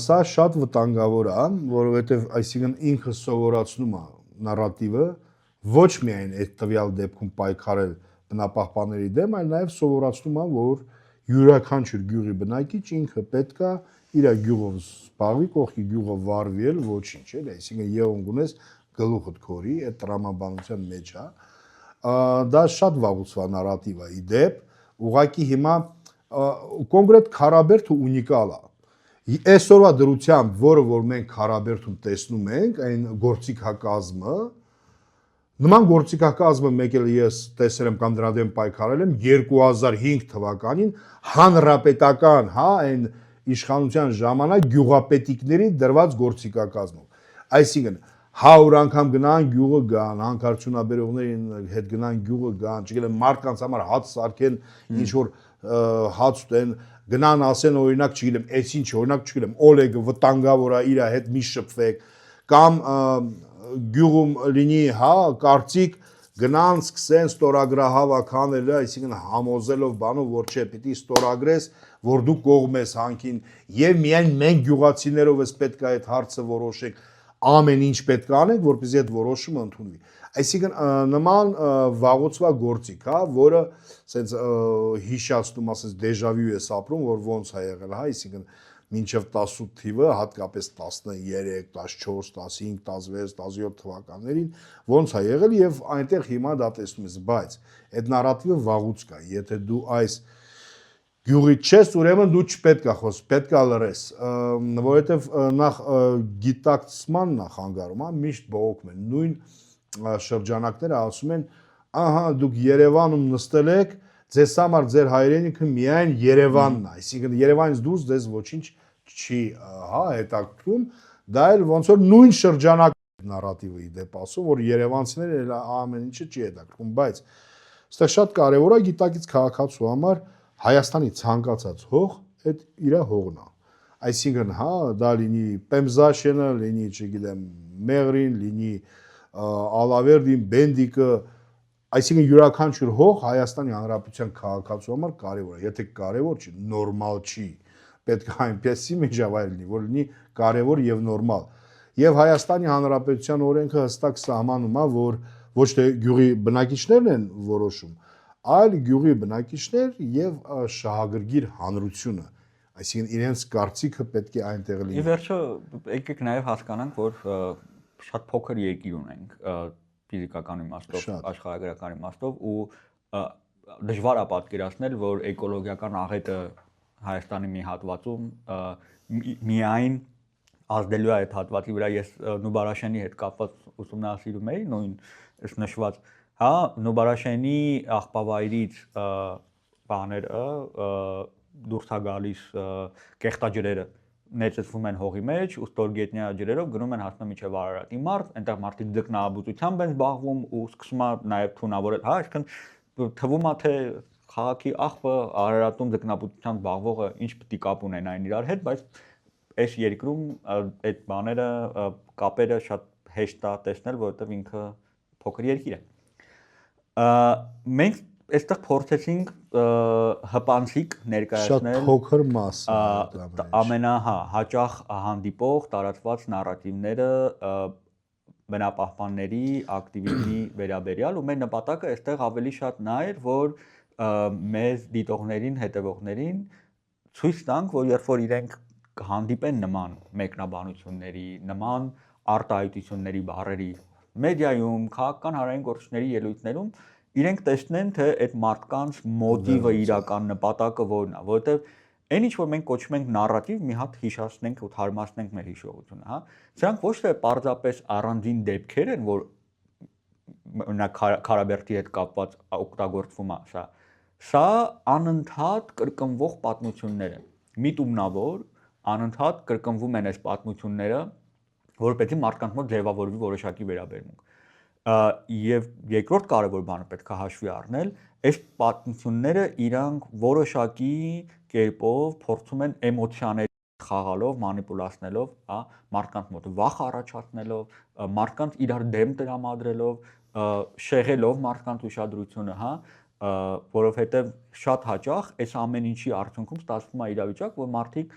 Սա շատ վտանգավոր է, որովհետև այսինքն ինքը սովորացնում է նարատիվը ոչ միայն այդ տվյալ դեպքում պայքարել բնապահպանների դեմ, այլ նաև սովորացնում է, որ յուրաքանչյուր գյուղի բնակիչ ինքը պետք է իր գյուղով զբաղվի, կողքի գյուղը վարվի էլ ոչինչ, էլի, այսինքն եղուն գունես գլուխդ քորի, այդ տրամաբանության մեջ է։ Դա շատ վաղուց նարատիվ է ի դեպ, ուղղակի հիմա կոնկրետ Ղարաբաղը ունիկալ է։ Այսօրվա դրությամբ, որը որ մենք Ղարաբաղում տեսնում ենք, այն գործիքակազմը, նման գործիքակազմը մեկ էլ ես տեսել եմ կամ դրա դեմ պայքարել եմ 2005 թվականին հանրապետական, հա, այն իշխանության ժամանակ գյուղապետիկների դրված գործիքակազմով։ Այսինքն 100 անգամ գնան գյուղը գան, հանքարդյունաբերողներին հետ գնան գյուղը գան, չգիտեմ մարդկանց համար հաց սարքեն, ինչ որ հաց ուտեն, գնան ասեն օրինակ, չգիտեմ, այս ինչ օրինակ, չգիտեմ, Օլեգը վտանգավոր է, իր հետ մի շփվեք, կամ գյուղում լինի, հա, կարծիք գնան սկսեն ստորագրահավաքանել, այսինքն համոզելով բանով, որ չէ, պիտի ստորագրես, որ դու կողմ ես հանքին, եւ միայն մենք գյուղացիներով ես պետք է այդ հարցը որոշենք, ամեն ինչ պետք է անենք, որպեսզի այդ որոշումը ընդունվի։ Այսինքն նման վաղուցվա գործիք, հա, որը ասենց հիշացնում, ասես դեժավյու ես ապրում, որ ոնց է եղել, հա, այսինքն մինչև 18 թիվը, հատկապես 13, 14, 15, 16, 17 թվականներին ոնց է եղել եւ այնտեղ հիմա դա տեսնում ես, բայց այդ նարատիվը վաղուց կա, եթե դու այս գյուղի չես, ուրեմն դու չպետք է խոսես, պետք է լռես, որովհետեւ նախ գիտակցմանն է խանգարում, հա, միշտ բողոքում են, նույն շրջանակները ասում են, ահա դուք Երևանում նստել եք, ձեզ համար ձեր հայրենիքը միայն Երևանն է, այսինքն Երևանից դուրս ձեզ ոչինչ չի, հա, հետաքրքրում, դա էլ ոնց որ նույն շրջանակ նարատիվը ի դեպ ասում, որ երևանցիները ամեն ինչը չի հետաքրքրում, բայց այստեղ շատ կարևոր է գիտակից քաղաքացու համար Հայաստանի ցանկացած հող այդ իր հողն է։ Այսինքն, հա, դա լինի Պեմզաշենը, լինի, չգիտեմ, Մեղրին, լինի Ալավերդին, Բենդիկը, այսինքն յուրաքանչյուր հող Հայաստանի Հանրապետության քաղաքացու համար կարևոր է, եթե կարևոր չի, նորմալ չի, պետք է այնպեսի միջավայր լինի, որ լինի կարևոր եւ նորմալ։ Եվ Հայաստանի Հանրապետության օրենքը հստակ սահմանում է, որ ոչ թե գյուղի բնակիչներն են որոշում, այլ գյուղի բնակիչներ եւ շահագրգիռ հանրությունը, այսինքն իրենց կարծիքը պետք է այնտեղ լինի։ Ի վերջո, եկեք նաեւ հասկանանք, որ շատ փոքր երկիր ունենք ֆիզիկական իմաստով, աշխարհագրական իմաստով ու դժվար է պատկերացնել, որ էկոլոգիական աղետը Հայաստանի մի հատվածում միայն ազդելու է այդ հատվածի վրա։ Ես Նուբարաշենի հետ կապված ուսումնասիրում էի, նույն այս նշված, հա, Նուբարաշենի աղբավայրից բաները դուրս է գալիս կեղտաջրերը ներծծվում են հողի մեջ, ու ստորգետնյա ջրերով գնում են հասնում մինչև Արարատի մարզ, այնտեղ մարդիկ ձկնաբուծությամբ են զբաղվում ու սկսում է նաև թունավորել, հա, այսինքն թվում է թե քաղաքի աղբը Արարատում ձկնաբուծությամբ զբաղվողը ինչ պիտի կապ ունենային իրար հետ, բայց այս երկրում այդ բաները կապերը շատ հեշտ է տեսնել, որովհետև ինքը փոքր երկիր է։ Մենք այստեղ փորձեցինք հպանցիկ ներկայացնել շատ փոքր մաս հաճախ հանդիպող տարածված նարատիվները բնապահպանների ակտիվիզմի վերաբերյալ ու մեր նպատակը այստեղ ավելի շատ նա էր, որ մեզ դիտողներին, հետևողներին ցույց տանք, որ երբ որ իրենք հանդիպեն նման մեկնաբանությունների, նման արտահայտությունների բառերի մեդիայում, քաղաքական հանրային գործիչների ելույթներում իրենք տեսնեն, թե այդ մարդկանց մոտիվը, իրական նպատակը որն է, որովհետև այն ինչ որ մենք կոչում ենք նարատիվ, մի հատ հիշացնենք ու թարմացնենք մեր հիշողությունը, հա։ Սրանք ոչ թե պարզապես առանձին դեպքեր են, որ օրինակ Քարաբերդի հետ կապված օգտագործվում է սա։ Սա անընդհատ կրկնվող պատմություններ են։ Միտումնավոր անընդհատ կրկնվում են այս պատմությունները, որպեսզի մարդկանց մոտ ձևավորվի որոշակի վերաբերմունք։ Եվ երկրորդ կարևոր բանը պետք է հաշվի առնել, այս պատմությունները իրանք որոշակի կերպով փորձում են էմոցիաներ խաղալով, մանիպուլացնելով, հա, մարդկանց մոտ վախ առաջացնելով, մարդկանց իրար դեմ տրամադրելով, շեղելով մարդկանց ուշադրությունը, հա, որովհետև շատ հաճախ այս ամեն ինչի արդյունքում ստացվում է իրավիճակ, որ մարդիկ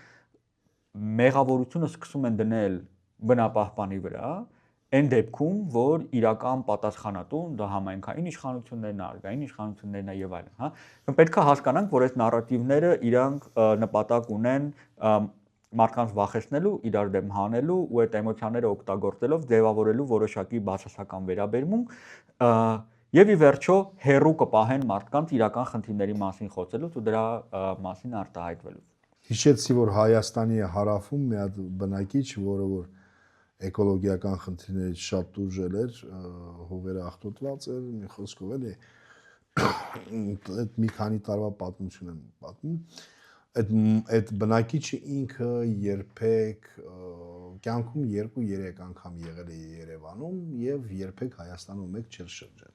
մեղավորությունը սկսում են դնել բնապահպանի վրա, այն դեպքում, որ իրական պատասխանատուն դա համայնքային իշխանություններն է, ազգային իշխանություններն է եւ այլն, հա։ Պետք է հասկանանք, որ այս նարատիվները իրանք նպատակ ունեն մարդկանց վախեցնելու, իրար դեմ հանելու ու այդ էմոցիաները օգտագործելով ձևավորելու որոշակի բացասական վերաբերմունք եւ ի վերջո հերու կպահեն մարդկանց իրական խնդիրների մասին խոսելուց ու դրա մասին արտահայտվելուց։ Հիշեցի, որ Հայաստանի հարավում մի հատ բնակիչ, որը որ էկոլոգիական խնդիրներից շատ դուրժել էր, հողերը աղտոտված էր, մի խոսքով էլի, այդ մի քանի տարվա պատմություն եմ պատմում, այդ բնակիչը ինքը երբեք կյանքում 2-3 անգամ եղել է Երևանում եւ երբեք Հայաստանում մեկ չէր շրջել,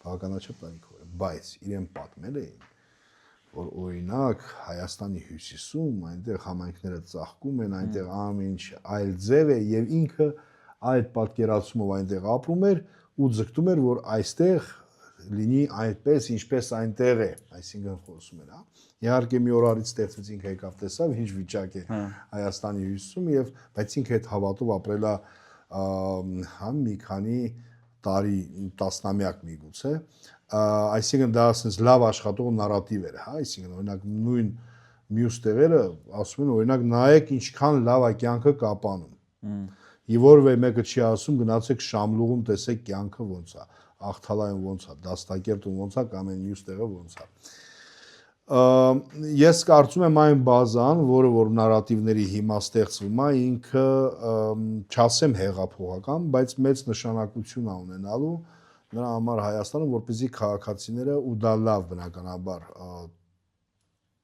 բավականաչափ տարիքով է, բայց իրեն պատմել էին, որ օրինակ Հայաստանի հյուսիսում այնտեղ համայնքները ծաղկում են, այնտեղ ամեն ինչ այլ ձև է եւ ինքը այդ պատկերացումով այնտեղ ապրում էր ու ձգտում էր, որ այստեղ լինի այդպես, ինչպես այնտեղ է, այսինքն խոսում էր, հա։ Իհարկե մի օր արից ստեղծվեց ինքը եկավ տեսավ ինչ վիճակ է Հայաստանի հյուսիսում եւ բայց ինքը այդ հավատով ապրել է հա մի քանի տարի, տասնամյակ միգուցե, այսինքն դա ասես լավ աշխատող նարատիվ էր, հա, այսինքն օրինակ նույն մյուս տեղերը ասում են օրինակ նայեք ինչքան լավ է կյանքը Կապանում։ Եվ որևէ մեկը չի ասում գնացեք Շամլուղում տեսեք կյանքը ոնց է, Աղթալայում ոնց է, Դաստակերտում ոնց է կամ այն մյուս տեղը ոնց է։ Ես կարծում եմ այն բազան, որը որ նարատիվների հիմա ստեղծվում է, ինքը չասեմ հեղափոխական, բայց մեծ նշանակություն է ունենալու նրա համար Հայաստանում, որպեսզի քաղաքացիները ու դա լավ բնականաբար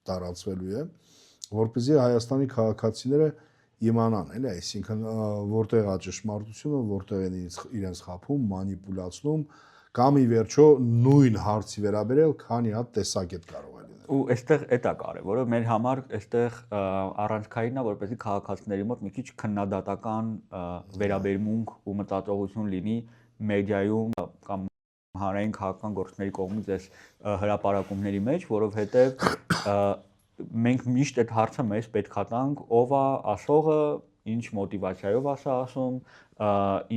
տարածվելու է, որպեսզի Հայաստանի քաղաքացիները իմանան, էլի, այսինքն որտեղ է ճշմարտությունը, որտեղ են իրենց խաբում, մանիպուլացնում, կամ ի վերջո նույն հարցի վերաբերել, քանի հատ տեսակետ կարող է լինել։ Ու այստեղ էդ է կարևորը, մեր համար այստեղ առանցքային է, որպեսզի քաղաքացիների մոտ մի քիչ քննադատական վերաբերմունք ու մտածողություն լինի մեդիայում կամ հանրային քաղաքական գործիչների կողմից այս հրապարակումների մեջ, որովհետև մենք միշտ այդ հարցը մեզ պետք է տանք, ով է ասողը, ինչ մոտիվացիայով է ասում,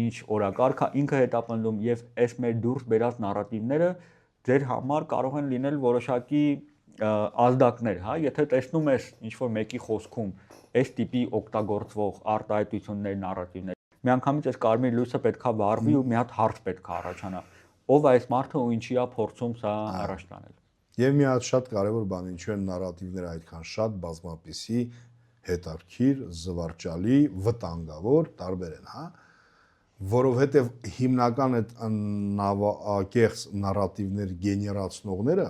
ինչ օրակարգ է ինքը հետապնդում եւ այս մեր դուրս բերած նարատիվները ձեր համար կարող են լինել որոշակի ազդակներ, հա, եթե տեսնում ես ինչ որ մեկի խոսքում այս տիպի օգտագործվող արտահայտություններ, նարատիվներ, միանգամից այս կարմիր լույսը պետքա վառվի ու մի հատ հարց պետքա առաջանա, ով է այս մարդը ու ինչի է փորձում սա առաջ տանել։ Եվ մի հատ շատ կարևոր բան, ինչու են նարատիվները այդքան շատ բազմապիսի, հետաքրքիր, զվարճալի, վտանգավոր, տարբեր են, հա, որովհետև հիմնական այդ կեղծ նարատիվներ գեներացնողները,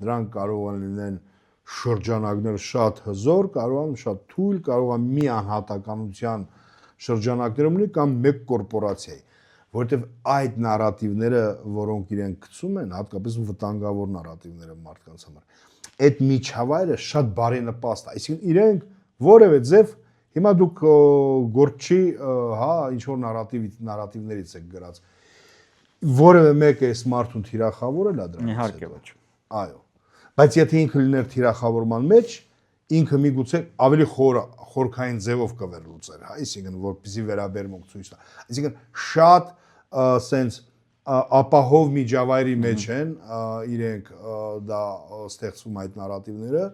դրանք կարող են լինեն շրջանակներ շատ հզոր, կարող են շատ թույլ, կարող են մի անհատականության շրջանակներում լինի կամ մեկ կորպորացիայի, որովհետև այդ նարատիվները, որոնք իրենք գցում են, հատկապես վտանգավոր նարատիվները մարդկանց համար, այդ միջավայրը շատ բարենպաստ է, այսինքն իրենք որևէ ձև հիմա դուք գործի, հա, ինչ որ նարատիվներից եք գրած, որևէ մեկը այս մարդուն թիրախավորել է դրանից։ Իհարկե ոչ։ Այո։ Բայց եթե ինքը լիներ թիրախավորման մեջ, ինքը միգուցե ավելի խորքային ձևով կվերլուծեր, հա, այսինքն որպեսզի վերաբերմունք ցույց տա։ Այսինքն շատ սենց ապահով միջավայրի մեջ են իրենք դա ստեղծվում այդ նարատիվները,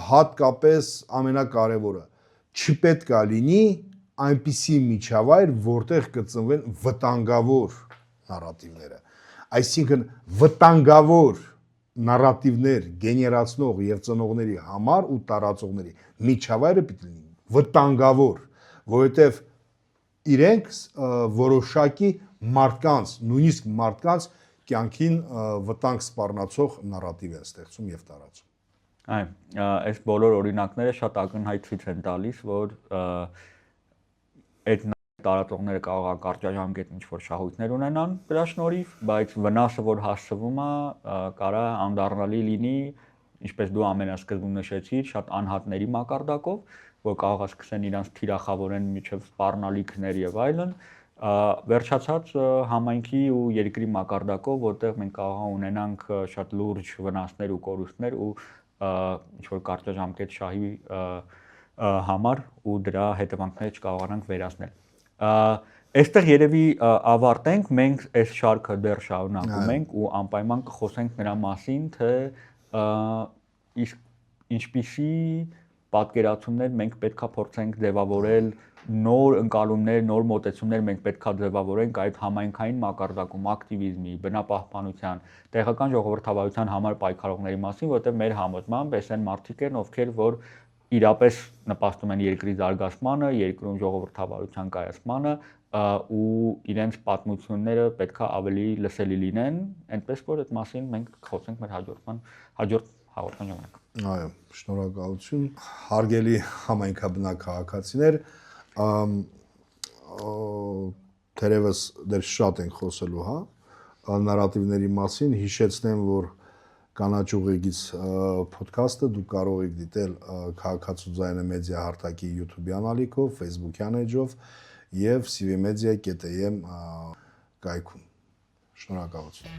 հատկապես ամենակարևորը չպետք է լինի այնպիսի միջավայր, որտեղ կծնվեն վտանգավոր նարատիվները։ Այսինքն վտանգավոր նարատիվներ գեներացնող եւ ծնողների համար ու տարածողների միջավայրը պիտի լինի վտանգավոր, որովհետեւ իրենք որոշակի մարդկանց, նույնիսկ մարդկանց կյանքին վտանգ սպառնացող նարատիվ են ստեղծում եւ տարածում։ Այո, այս բոլոր օրինակները շատ ակնհայտ ցույց են տալիս, որ այդ տարածողները կարող է կարճաժամկետ ինչ-որ շահույթներ ունենան դրա շնորհիվ, բայց վնասը, որ հասցվում է, կարա անդառնալի լինի, ինչպես դու ամենասկզբում նշեցիր, շատ անհատների մակարդակով, որ կարող է սկսեն իրանց թիրախավորեն միջև սպառնալիքներ եւ այլն, վերջացած համայնքի ու երկրի մակարդակով, որտեղ մենք կարող ունենանք շատ լուրջ վնասներ ու կորուստներ ու ինչ-որ կարճաժամկետ շահի համար ու դրա հետևանքները չկարողանանք վերացնել։ Այստեղ երևի ավարտենք, մենք այս շարքը դեռ շարունակում ենք ու անպայման կխոսենք նրա մասին, թե իսկ ինչպիսի պատկերացումներ մենք պետքա փորձենք ձևավորել, նոր ընկալումներ, նոր մոտեցումներ մենք պետքա ձևավորենք այդ համայնքային մակարդակում ակտիվիզմի, բնապահպանության, տեղական ժողովրդավարության համար պայքարողների մասին, որտեղ մեր համոզմամբ այս են մարդիկ են, ովքեր որ իրապես նպաստում են երկրի զարգացմանը, երկրում ժողովրդավարության կայացմանը ու իրենց պատմությունները պետքա ավելի լսելի լինեն, այնպես որ այդ մասին մենք կխոսենք մեր հաջորդ հաղորդման ժամանակ։ Այո, շնորհակալություն։ Հարգելի համայնքաբնակ քաղաքացիներ, թերևս դեռ շատ ենք խոսելու, նարատիվների մասին, հիշեցնեմ, որ Կանաչ ուղիղից ոդքասթը դուք կարող եք դիտել Քաղաքացու ձայնը մեդիա հարթակի YouTube-յան ալիքով, Facebook-յան էջով եւ cvmedia.am կայքում։ Շնորհակալություն։